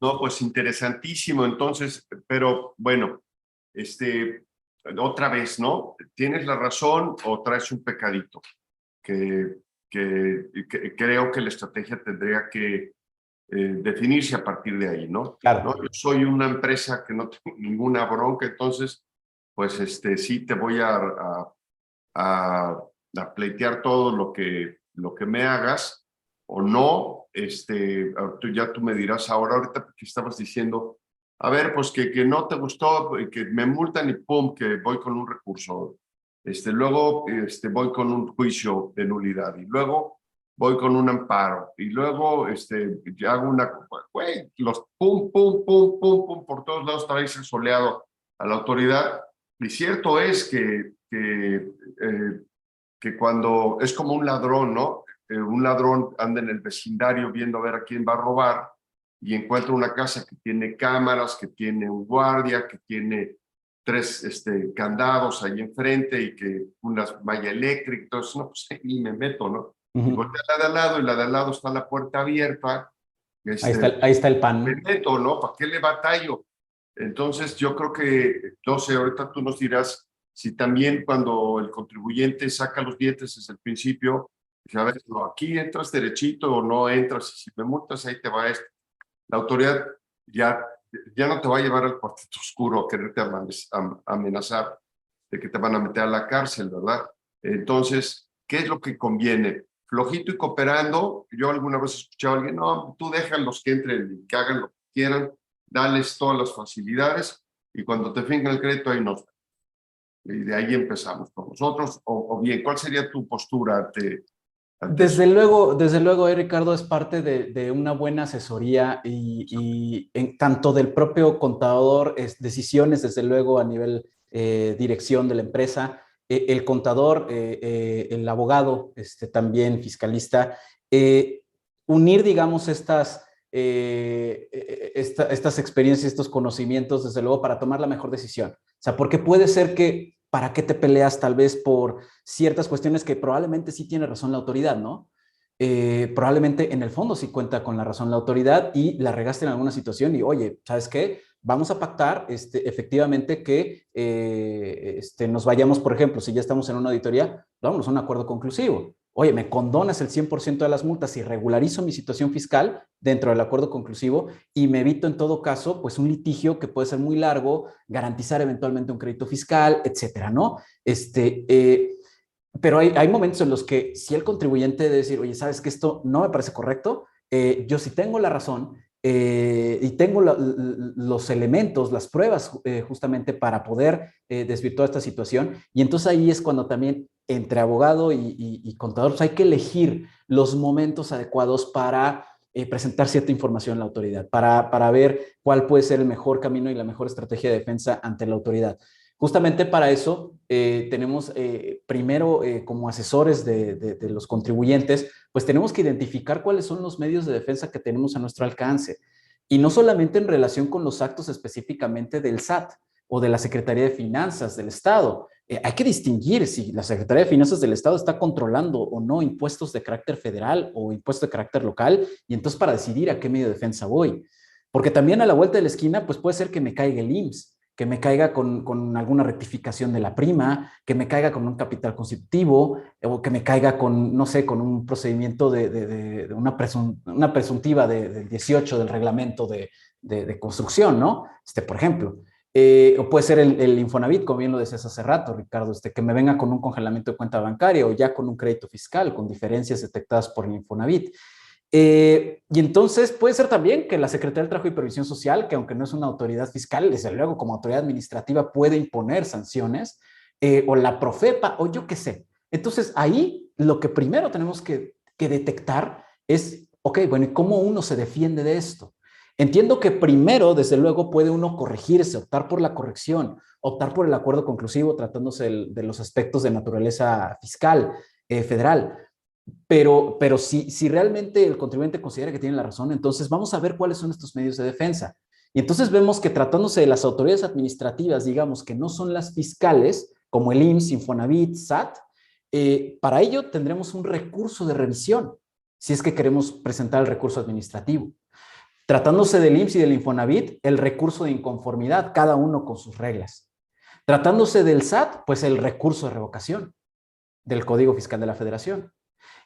[SPEAKER 1] No, pues interesantísimo. Entonces, pero bueno, otra vez, ¿no? Tienes la razón o traes un pecadito que creo que la estrategia tendría que definirse a partir de ahí, ¿no?
[SPEAKER 2] Claro.
[SPEAKER 1] ¿No? Yo soy una empresa que no tengo ninguna bronca, entonces, pues sí te voy a pleitear todo lo que me hagas o no. Tú me dirás ahorita que estabas diciendo, a ver, pues que no te gustó, que me multan y pum, que voy con un recurso. Luego voy con un juicio de nulidad y luego voy con un amparo y luego ya hago güey, los pum, pum, pum, pum, pum, por todos lados traes el soleado a la autoridad. Y cierto es que cuando es como un ladrón, ¿no? Un ladrón anda en el vecindario viendo a ver a quién va a robar y encuentra una casa que tiene cámaras, que tiene un guardia, que tiene 3 candados ahí enfrente y que una malla eléctrica. Entonces, no, pues ni me meto, ¿no? Y voltea la de al lado y la de al lado está la puerta abierta.
[SPEAKER 2] Ahí está el pan.
[SPEAKER 1] Me meto, ¿no? ¿Para qué le batallo? Entonces, yo creo que, no sé, ahorita tú nos dirás si también cuando el contribuyente saca los dientes desde el principio, dice, a ver, no, aquí entras derechito o no entras, y si me multas, ahí te va esto. La autoridad ya no te va a llevar al cuartito oscuro a quererte amenazar de que te van a meter a la cárcel, ¿verdad? Entonces, ¿qué es lo que conviene? Flojito y cooperando. Yo alguna vez escuché a alguien, no, tú déjalos que entren y que hagan lo que quieran, dales todas las facilidades y cuando te fincan el crédito ahí nos. Y de ahí empezamos con nosotros. O bien, ¿cuál sería tu postura ante
[SPEAKER 2] Desde
[SPEAKER 1] eso?
[SPEAKER 2] luego, Ricardo, es parte de una buena asesoría y tanto del propio contador, decisiones, desde luego, a nivel dirección de la empresa, el contador, el abogado, también fiscalista, unir, digamos, estas experiencias, estos conocimientos, desde luego, para tomar la mejor decisión. O sea, porque puede ser que, ¿para qué te peleas tal vez por ciertas cuestiones que probablemente sí tiene razón la autoridad, ¿no? Probablemente en el fondo sí cuenta con la razón la autoridad y la regaste en alguna situación y, oye, ¿sabes qué? Vamos a pactar efectivamente que nos vayamos, por ejemplo, si ya estamos en una auditoría, vámonos a un acuerdo conclusivo. Oye, me condonas el 100% de las multas y regularizo mi situación fiscal dentro del acuerdo conclusivo y me evito en todo caso pues un litigio que puede ser muy largo, garantizar eventualmente un crédito fiscal, etcétera, ¿no? Pero hay momentos en los que si el contribuyente debe decir, oye, ¿sabes que esto no me parece correcto? Yo sí tengo la razón y tengo los elementos, las pruebas justamente para poder desvirtuar esta situación. Y entonces ahí es cuando también entre abogado y contador pues hay que elegir los momentos adecuados para presentar cierta información a la autoridad, para ver cuál puede ser el mejor camino y la mejor estrategia de defensa ante la autoridad. Justamente para eso tenemos primero como asesores de los contribuyentes, pues tenemos que identificar cuáles son los medios de defensa que tenemos a nuestro alcance. Y no solamente en relación con los actos específicamente del SAT o de la Secretaría de Finanzas del Estado. Hay que distinguir si la Secretaría de Finanzas del Estado está controlando o no impuestos de carácter federal o impuestos de carácter local, y entonces para decidir a qué medio de defensa voy. Porque también a la vuelta de la esquina, pues puede ser que me caiga el IMSS, que me caiga con alguna rectificación de la prima, que me caiga con un capital constitutivo, o que me caiga con, no sé, con un procedimiento de una presuntiva del 18 del reglamento de construcción, ¿no? Por ejemplo. O puede ser el Infonavit, como bien lo decías hace rato, Ricardo, que me venga con un congelamiento de cuenta bancaria o ya con un crédito fiscal, con diferencias detectadas por el Infonavit. Y entonces puede ser también que la Secretaría del Trabajo y Previsión Social, que aunque no es una autoridad fiscal, desde luego como autoridad administrativa puede imponer sanciones, o la Profepa, o yo qué sé. Entonces ahí lo que primero tenemos que detectar es, ok, bueno, ¿y cómo uno se defiende de esto? Entiendo que primero, desde luego, puede uno corregirse, optar por la corrección, optar por el acuerdo conclusivo tratándose de los aspectos de naturaleza fiscal, federal. Pero si realmente el contribuyente considera que tiene la razón, entonces vamos a ver cuáles son estos medios de defensa. Y entonces vemos que tratándose de las autoridades administrativas, digamos, que no son las fiscales, como el IMSS, Infonavit, SAT, para ello tendremos un recurso de revisión, si es que queremos presentar el recurso administrativo. Tratándose del IMSS y del Infonavit, el recurso de inconformidad, cada uno con sus reglas. Tratándose del SAT, pues el recurso de revocación del Código Fiscal de la Federación.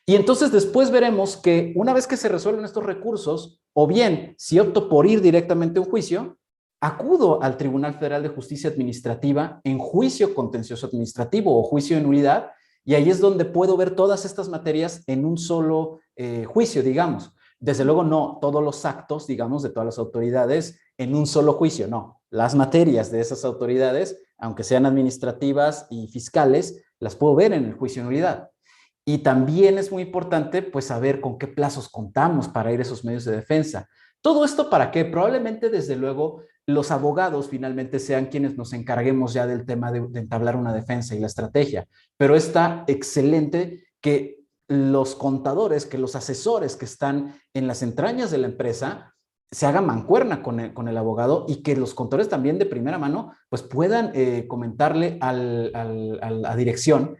[SPEAKER 2] Y entonces después veremos que una vez que se resuelven estos recursos, o bien si opto por ir directamente a un juicio, acudo al Tribunal Federal de Justicia Administrativa en juicio contencioso administrativo o juicio de nulidad, y ahí es donde puedo ver todas estas materias en un solo juicio, digamos. Desde luego no todos los actos, digamos, de todas las autoridades en un solo juicio, no. Las materias de esas autoridades, aunque sean administrativas y fiscales, las puedo ver en el juicio de nulidad. Y también es muy importante pues saber con qué plazos contamos para ir a esos medios de defensa. Todo esto para que probablemente desde luego los abogados finalmente sean quienes nos encarguemos ya del tema de entablar una defensa y la estrategia. Pero está excelente que los contadores, que los asesores que están en las entrañas de la empresa se hagan mancuerna con el abogado, y que los contadores también de primera mano pues puedan comentarle a la dirección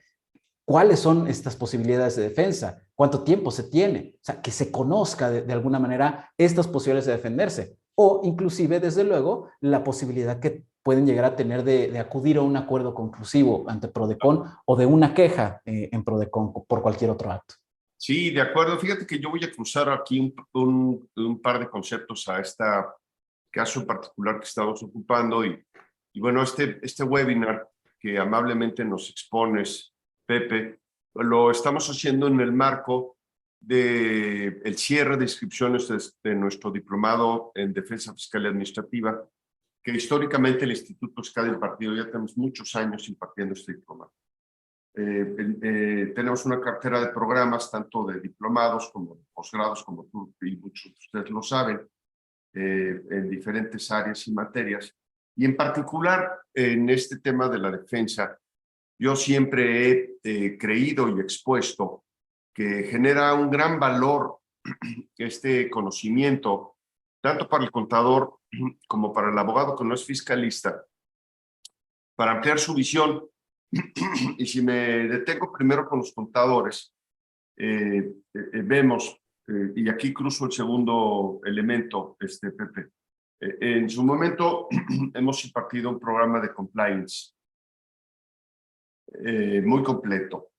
[SPEAKER 2] cuáles son estas posibilidades de defensa, cuánto tiempo se tiene, o sea, que se conozca de alguna manera estas posibilidades de defenderse, o inclusive, desde luego, la posibilidad que pueden llegar a tener de acudir a un acuerdo conclusivo ante Prodecon o de una queja en Prodecon por cualquier otro acto.
[SPEAKER 1] Sí, de acuerdo. Fíjate que yo voy a cruzar aquí un par de conceptos a este caso en particular que estamos ocupando. Y bueno, este webinar que amablemente nos expones, Pepe, lo estamos haciendo en el marco del cierre de inscripciones de nuestro diplomado en Defensa Fiscal y Administrativa, que históricamente el Instituto ESCADIA impartido, ya tenemos muchos años impartiendo este diplomado. Tenemos una cartera de programas, tanto de diplomados como de posgrados, como tú y muchos de ustedes lo saben, en diferentes áreas y materias. Y en particular, en este tema de la defensa, yo siempre he creído y expuesto que genera un gran valor este conocimiento, tanto para el contador como para el abogado que no es fiscalista, para ampliar su visión. Y si me detengo primero con los contadores, vemos, y aquí cruzo el segundo elemento, Pepe. En su momento hemos impartido un programa de compliance muy completo.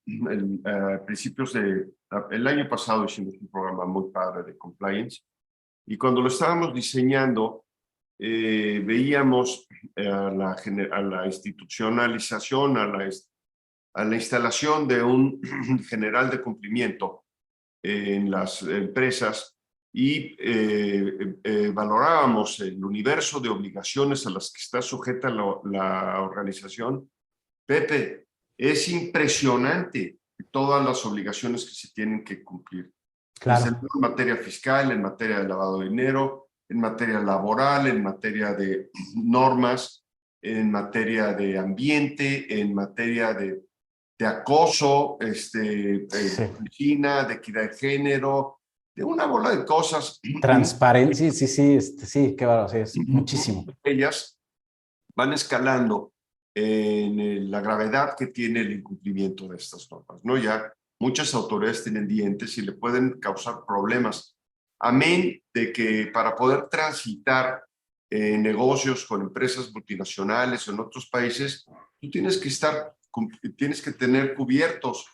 [SPEAKER 1] A principios del año pasado hicimos un programa muy padre de compliance, y cuando lo estábamos diseñando, veíamos a la institucionalización, a la instalación de un general de cumplimiento en las empresas, y valorábamos el universo de obligaciones a las que está sujeta la organización. Pepe, es impresionante todas las obligaciones que se tienen que cumplir.
[SPEAKER 2] Claro.
[SPEAKER 1] En materia fiscal, en materia de lavado de dinero, en materia laboral, en materia de normas, en materia de ambiente, en materia de acoso,
[SPEAKER 2] Sí.
[SPEAKER 1] oficina, de equidad de género, de una bola de cosas.
[SPEAKER 2] Transparencia, sí, sí, qué bárbaro, sí, es muchísimo.
[SPEAKER 1] Ellas van escalando en la gravedad que tiene el incumplimiento de estas normas, ¿no? Ya muchas autoridades tienen dientes y le pueden causar problemas. Amén de que para poder transitar negocios con empresas multinacionales o en otros países, tú tienes que tener cubiertos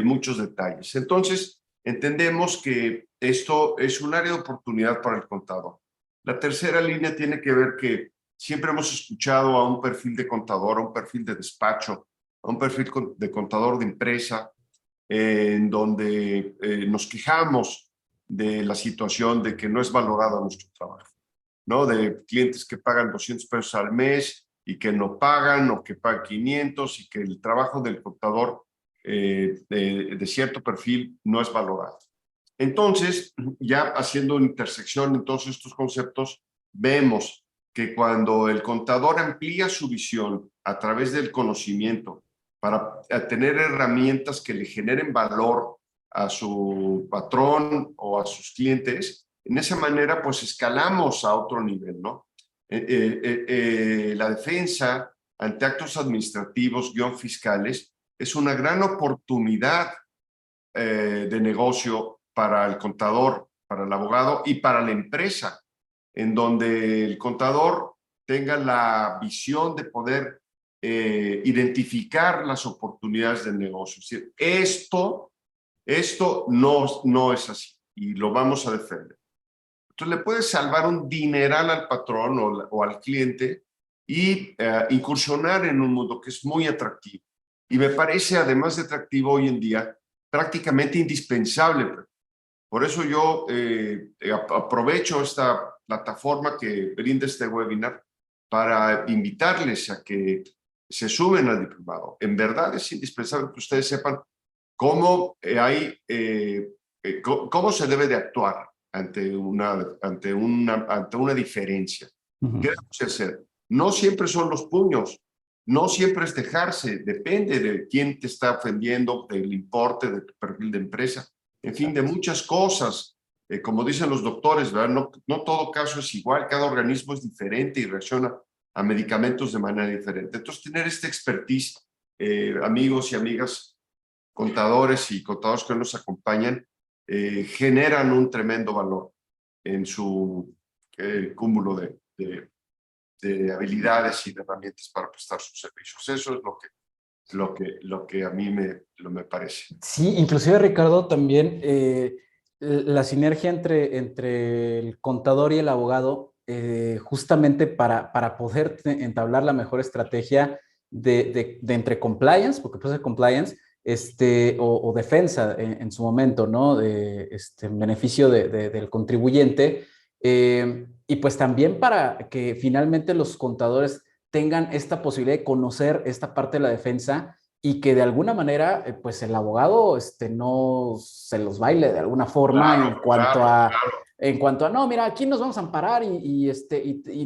[SPEAKER 1] muchos detalles. Entonces, entendemos que esto es un área de oportunidad para el contador. La tercera línea tiene que ver que siempre hemos escuchado a un perfil de contador, a un perfil de despacho, a un perfil de contador de empresa, en donde nos quejamos de la situación de que no es valorado nuestro trabajo, ¿no? De clientes que pagan 200 pesos al mes y que no pagan o que pagan 500 y que el trabajo del contador de cierto perfil no es valorado. Entonces, ya haciendo una intersección en todos estos conceptos, vemos que cuando el contador amplía su visión a través del conocimiento para tener herramientas que le generen valor a su patrón o a sus clientes, en esa manera pues escalamos a otro nivel, ¿no? La defensa ante actos administrativos, fiscales, es una gran oportunidad de negocio para el contador, para el abogado y para la empresa, en donde el contador tenga la visión de poder identificar las oportunidades del negocio. Es decir, esto no es así y lo vamos a defender. Entonces le puedes salvar un dineral al patrón o al cliente y incursionar en un mundo que es muy atractivo. Y me parece, además de atractivo hoy en día, prácticamente indispensable. Por eso yo aprovecho esta plataforma que brinda este webinar para invitarles a que se sumen al diplomado. En verdad es indispensable que ustedes sepan cómo se debe de actuar ante una diferencia. ¿Qué debemos hacer? No siempre son los puños, no siempre es dejarse, depende de quién te está ofendiendo, del importe, de tu perfil de empresa, en fin, de muchas cosas. Como dicen los doctores, ¿verdad? No todo caso es igual, cada organismo es diferente y reacciona a medicamentos de manera diferente. Entonces, tener esta expertise, amigos y amigas contadores y contadores que nos acompañan, generan un tremendo valor en su cúmulo de habilidades y de herramientas para prestar sus servicios. Eso es lo que a mí me parece.
[SPEAKER 2] Sí, inclusive Ricardo, también la sinergia entre el contador y el abogado, justamente para poder entablar la mejor estrategia de entre compliance, porque puede ser compliance, o defensa en su momento, ¿no? En beneficio del contribuyente. Y pues también para que finalmente los contadores tengan esta posibilidad de conocer esta parte de la defensa y que de alguna manera, pues el abogado no se los baile de alguna forma en cuanto a, no, mira, aquí nos vamos a amparar y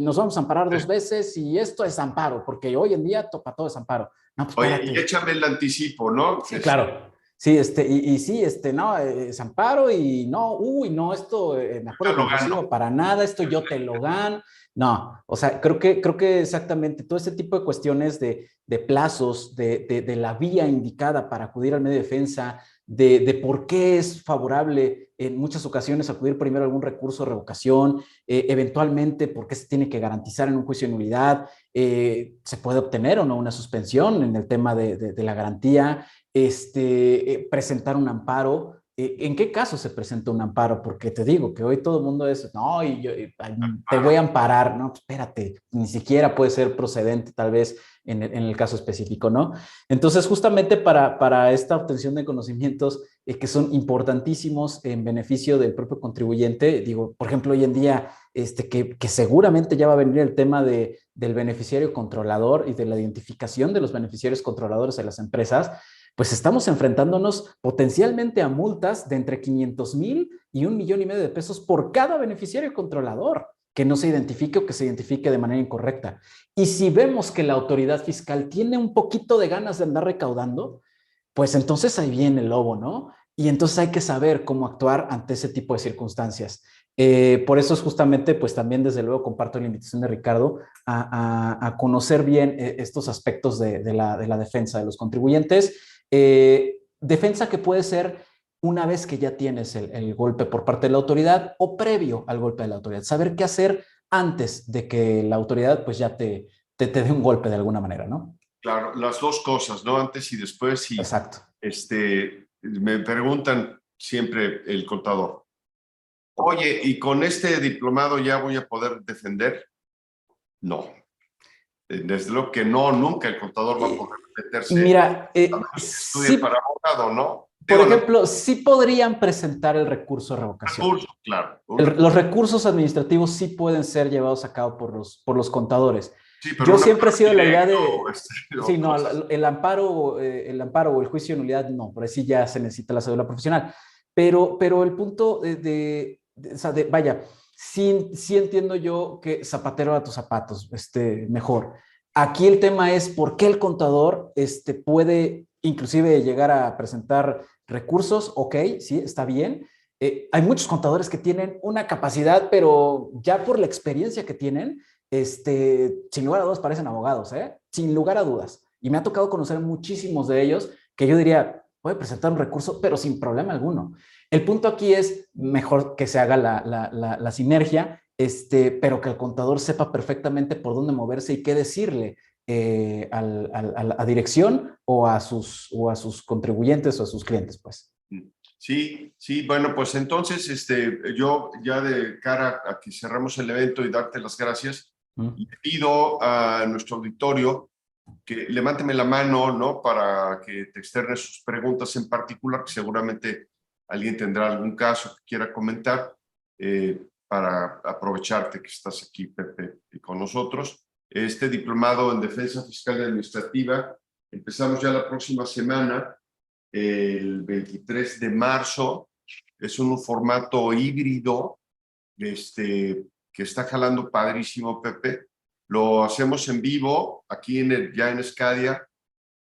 [SPEAKER 2] nos vamos a amparar 2 veces y esto es amparo, porque hoy en día topa todo es amparo. No, pues
[SPEAKER 1] Oye,
[SPEAKER 2] espérate.
[SPEAKER 1] y échame el anticipo, ¿no?
[SPEAKER 2] Sí, claro. Sí, y sí, no, es amparo y no, uy, no, esto, me acuerdo compulsivo para nada, esto yo te lo gano. No, o sea, creo que exactamente todo ese tipo de cuestiones de plazos, de la vía indicada para acudir al medio de defensa, de por qué es favorable en muchas ocasiones acudir primero a algún recurso de revocación, eventualmente por qué se tiene que garantizar en un juicio de nulidad, se puede obtener o no una suspensión en el tema de la garantía, presentar un amparo. ¿En qué caso se presenta un amparo? Porque te digo que hoy todo el mundo es, no, y yo te voy a amparar. No, espérate, ni siquiera puede ser procedente tal vez en el caso específico, ¿no? Entonces, justamente para esta obtención de conocimientos que son importantísimos en beneficio del propio contribuyente, digo, por ejemplo, hoy en día, que seguramente ya va a venir el tema del beneficiario controlador y de la identificación de los beneficiarios controladores de las empresas, pues estamos enfrentándonos potencialmente a multas de entre 500,000 y 1,5 millones de pesos por cada beneficiario controlador que no se identifique o que se identifique de manera incorrecta. Y si vemos que la autoridad fiscal tiene un poquito de ganas de andar recaudando, pues entonces ahí viene el lobo, ¿no? Y entonces hay que saber cómo actuar ante ese tipo de circunstancias. Por eso es justamente, pues también desde luego comparto la invitación de Ricardo a conocer bien estos aspectos de la defensa de los contribuyentes. Defensa que puede ser una vez que ya tienes el golpe por parte de la autoridad o previo al golpe de la autoridad. Saber qué hacer antes de que la autoridad pues ya te dé un golpe de alguna manera, ¿no?
[SPEAKER 1] Claro, las dos cosas, ¿no? Antes y después. Y
[SPEAKER 2] Exacto.
[SPEAKER 1] me preguntan siempre el contador, oye, ¿y con este diplomado ya voy a poder defender? No. Desde luego que no, nunca el contador va a poder meterse.
[SPEAKER 2] Mira,
[SPEAKER 1] Estudie
[SPEAKER 2] sí,
[SPEAKER 1] para abogado, ¿no?
[SPEAKER 2] por
[SPEAKER 1] Digo,
[SPEAKER 2] ejemplo, sí podrían presentar el recurso de revocación.
[SPEAKER 1] recurso, claro. Un
[SPEAKER 2] Los recursos administrativos sí pueden ser llevados a cabo por los contadores.
[SPEAKER 1] Sí, pero
[SPEAKER 2] Yo
[SPEAKER 1] un
[SPEAKER 2] siempre he
[SPEAKER 1] amparo
[SPEAKER 2] sido de la idea
[SPEAKER 1] directo,
[SPEAKER 2] de, sí, no, el amparo o el juicio de nulidad, no, por ahí sí ya se necesita la cédula profesional. Pero el punto o sea, vaya, sí entiendo yo que zapatero a tus zapatos, mejor. Aquí el tema es por qué el contador puede inclusive llegar a presentar recursos, ok, sí, está bien. Hay muchos contadores que tienen una capacidad, pero ya por la experiencia que tienen, sin lugar a dudas parecen abogados, ¿eh? Sin lugar a dudas. Y me ha tocado conocer muchísimos de ellos que yo diría, puede presentar un recurso, pero sin problema alguno. El punto aquí es mejor que se haga la sinergia, pero que el contador sepa perfectamente por dónde moverse y qué decirle a dirección o a sus contribuyentes o a sus clientes, pues.
[SPEAKER 1] Sí, sí, bueno, pues entonces yo ya de cara a que cerramos el evento y darte las gracias, le pido a nuestro auditorio que levánteme la mano, ¿no? Para que te externe sus preguntas en particular, que seguramente alguien tendrá algún caso que quiera comentar, para aprovecharte que estás aquí, Pepe, y con nosotros. Este diplomado en Defensa Fiscal y Administrativa, empezamos ya la próxima semana, el 23 de marzo, es un formato híbrido, que está jalando padrísimo, Pepe. Lo hacemos en vivo, aquí ya en Scadia,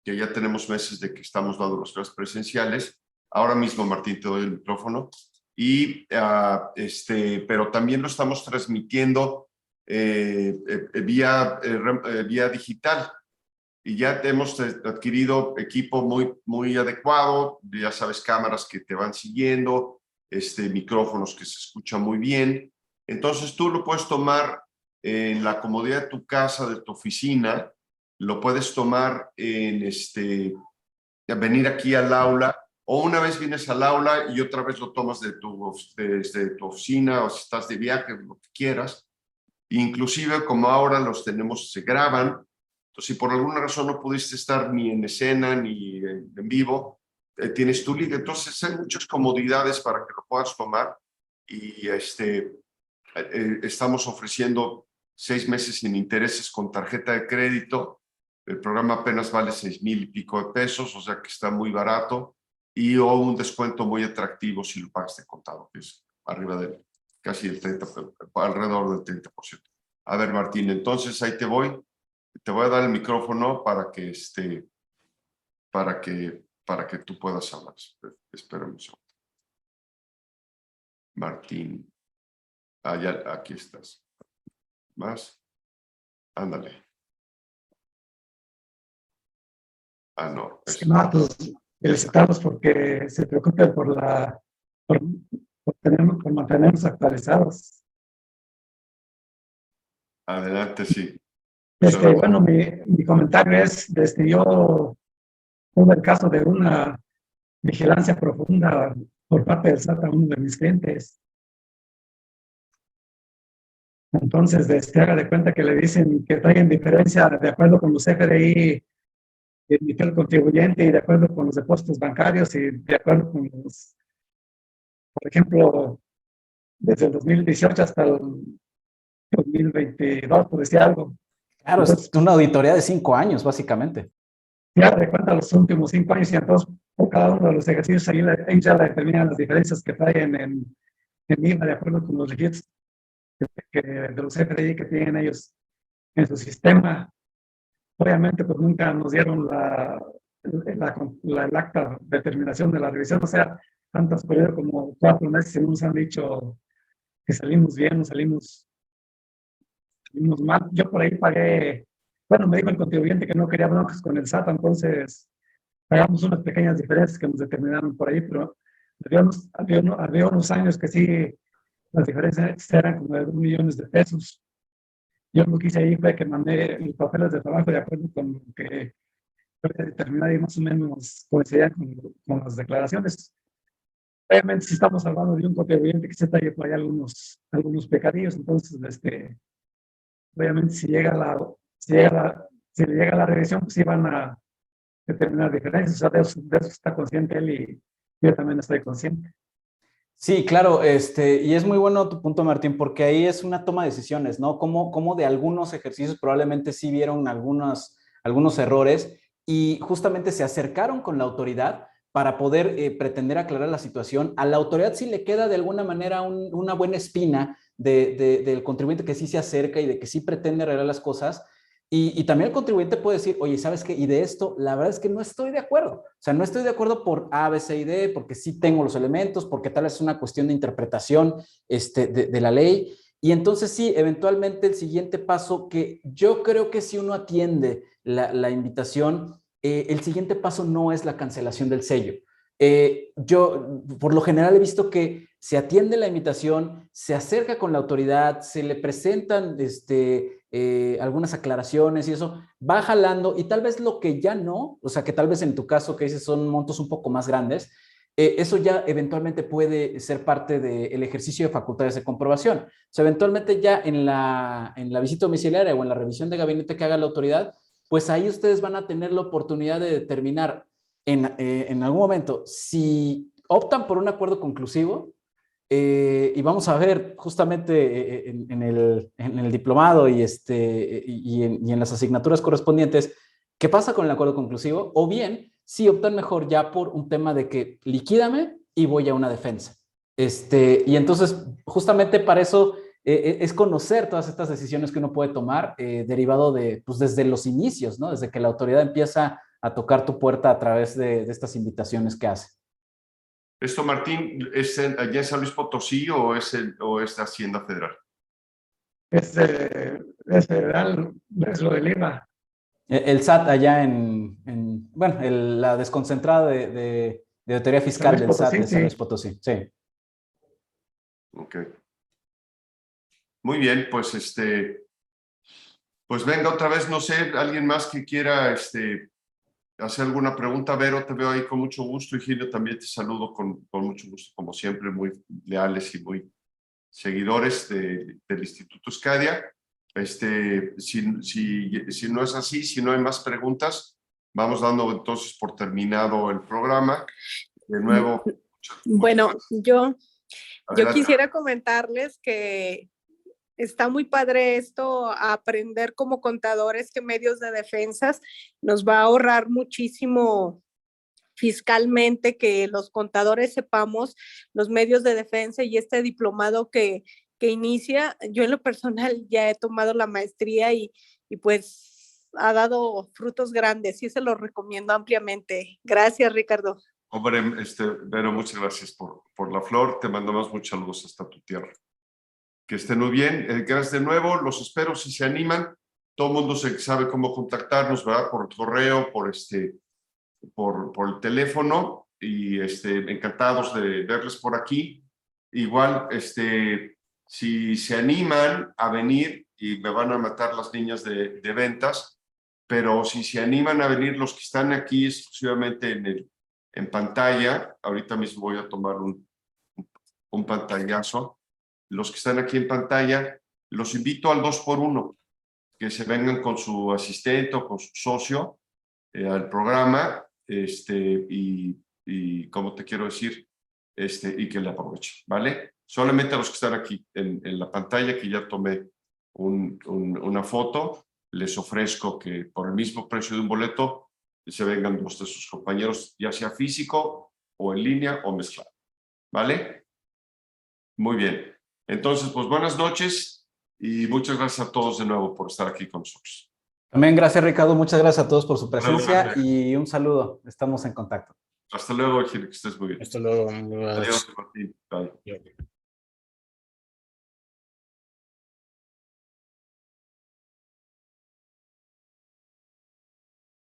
[SPEAKER 1] que ya tenemos meses de que estamos dando las clases presenciales. Ahora mismo, Martín, te doy el micrófono. Pero también lo estamos transmitiendo vía digital. Y ya hemos adquirido equipo muy adecuado, ya sabes, cámaras que te van siguiendo, micrófonos que se escuchan muy bien. Entonces tú lo puedes tomar en la comodidad de tu casa, de tu oficina, lo puedes tomar venir aquí al aula, o una vez vienes al aula y otra vez lo tomas desde tu oficina, o si estás de viaje, lo que quieras. Inclusive, como ahora los tenemos, se graban. Entonces, si por alguna razón no pudiste estar ni en escena ni en vivo, tienes tu liga. Entonces, hay muchas comodidades para que lo puedas tomar. Y estamos ofreciendo 6 meses sin intereses con tarjeta de crédito. El programa apenas vale 6,000 y pico de pesos, o sea que está muy barato. Y un descuento muy atractivo si lo pagas de contado, que es arriba de casi el 30%, alrededor del 30%. A ver, Martín, entonces ahí te voy a dar el micrófono para que tú puedas hablar. Esperemos. Martín, ya, aquí estás. ¿Más? Ándale. No.
[SPEAKER 3] No, pues felicitarlos porque se preocupen por mantenernos actualizados.
[SPEAKER 1] Adelante, sí.
[SPEAKER 3] Bueno, mi comentario es, yo tuve el caso de una vigilancia profunda por parte del SAT a uno de mis clientes. Entonces, haga de cuenta que le dicen que traigan diferencia de acuerdo con los FDI que emitió el contribuyente y de acuerdo con los depósitos bancarios y de acuerdo con los, por ejemplo, desde el 2018 hasta el 2022, por decir algo.
[SPEAKER 2] Claro, entonces, es una auditoría de 5 años, básicamente.
[SPEAKER 3] ya de cuenta los últimos 5 años y entonces por cada uno de los ejercicios ahí ya determinan las diferencias que traen en IVA de acuerdo con los registros de los FDI que tienen ellos en su sistema. Obviamente, pues nunca nos dieron el acta de terminación de la revisión, o sea, han transcurrido como 4 meses y no nos han dicho que salimos bien o salimos mal. Yo por ahí pagué, bueno, me dijo el contribuyente que no quería broncas con el SAT, entonces pagamos unas pequeñas diferencias que nos determinaron por ahí, pero había unos años que sí, las diferencias eran como de 2 millones de pesos. Yo lo que hice ahí fue que mandé los papeles de trabajo de acuerdo con lo que determinar y más o menos coincidían con las declaraciones. Obviamente, si estamos hablando de un contribuyente que se trae por ahí algunos pecadillos, entonces, obviamente, si le llega la revisión, pues sí van a determinar diferencias. O sea, de eso está consciente él y yo también estoy consciente.
[SPEAKER 2] Sí, claro, y es muy bueno tu punto, Martín, porque ahí es una toma de decisiones, ¿no? Como de algunos ejercicios probablemente sí vieron algunos errores y justamente se acercaron con la autoridad para poder pretender aclarar la situación. A la autoridad sí le queda de alguna manera una buena espina del contribuyente que sí se acerca y de que sí pretende arreglar las cosas. Y también el contribuyente puede decir, oye, ¿sabes qué? Y de esto, la verdad es que no estoy de acuerdo. O sea, no estoy de acuerdo por A, B, C y D, porque sí tengo los elementos, porque tal vez es una cuestión de interpretación de la ley. Y entonces sí, eventualmente el siguiente paso, que yo creo que si uno atiende la invitación, el siguiente paso no es la cancelación del sello. Yo, por lo general, he visto que se atiende la invitación, se acerca con la autoridad, se le presentan algunas aclaraciones y eso, va jalando y tal vez lo que ya no, o sea, que tal vez en tu caso que dices son montos un poco más grandes, eso ya eventualmente puede ser parte del ejercicio de facultades de comprobación. O sea, eventualmente ya en la visita domiciliaria o en la revisión de gabinete que haga la autoridad, pues ahí ustedes van a tener la oportunidad de determinar en algún momento si optan por un acuerdo conclusivo. Y vamos a ver justamente en el diplomado y en las asignaturas correspondientes qué pasa con el acuerdo conclusivo, o bien si optan mejor ya por un tema de que liquídame y voy a una defensa. Y entonces, justamente para eso es conocer todas estas decisiones que uno puede tomar derivado pues desde los inicios, ¿no? Desde que la autoridad empieza a tocar tu puerta a través de estas invitaciones que hace.
[SPEAKER 1] Esto, Martín, ¿es allá en San Luis Potosí o es de Hacienda Federal?
[SPEAKER 3] Es federal, es lo del IVA.
[SPEAKER 2] El SAT allá bueno, la desconcentrada de auditoría fiscal del SAT de San Luis Potosí. Sí.
[SPEAKER 1] Ok. Muy bien, pues pues venga otra vez, no sé, alguien más que quiera hacer alguna pregunta. Vero, te veo ahí con mucho gusto. Higinio, también te saludo con mucho gusto, como siempre, muy leales y muy seguidores del Instituto Scadia. Si no es así, si no hay más preguntas, vamos dando entonces por terminado el programa. De nuevo.
[SPEAKER 4] Bueno, yo quisiera comentarles que está muy padre esto, aprender como contadores que medios de defensas nos va a ahorrar muchísimo fiscalmente, que los contadores sepamos los medios de defensa y este diplomado que inicia. Yo en lo personal ya he tomado la maestría y pues ha dado frutos grandes y se los recomiendo ampliamente. Gracias, Ricardo.
[SPEAKER 1] Hombre, Vero, muchas gracias por la flor. Te mandamos mucha luz hasta tu tierra. Que estén muy bien. Gracias de nuevo. Los espero si se animan. Todo el mundo sabe cómo contactarnos, ¿verdad? Por correo, por el teléfono. Y encantados de verles por aquí. Igual, si se animan a venir, y me van a matar las niñas de ventas, pero si se animan a venir los que están aquí exclusivamente en pantalla, ahorita mismo voy a tomar un pantallazo. Los que están aquí en pantalla, los invito al 2x1, que se vengan con su asistente o con su socio al programa, y como te quiero decir, y que le aprovechen, ¿vale? Solamente a los que están aquí en la pantalla, que ya tomé una foto, les ofrezco que por el mismo precio de un boleto se vengan dos de sus compañeros, ya sea físico o en línea o mezclado. ¿Vale? Muy bien. Entonces, pues buenas noches y muchas gracias a todos de nuevo por estar aquí con nosotros.
[SPEAKER 2] También gracias, Ricardo. Muchas gracias a todos por su presencia
[SPEAKER 1] André.
[SPEAKER 2] y un saludo. Estamos en contacto.
[SPEAKER 1] Hasta luego, Gil, que estés muy bien.
[SPEAKER 5] Hasta luego. Muy buenas
[SPEAKER 1] Adiós,
[SPEAKER 5] noches.
[SPEAKER 1] Martín. Bye.
[SPEAKER 5] Yo.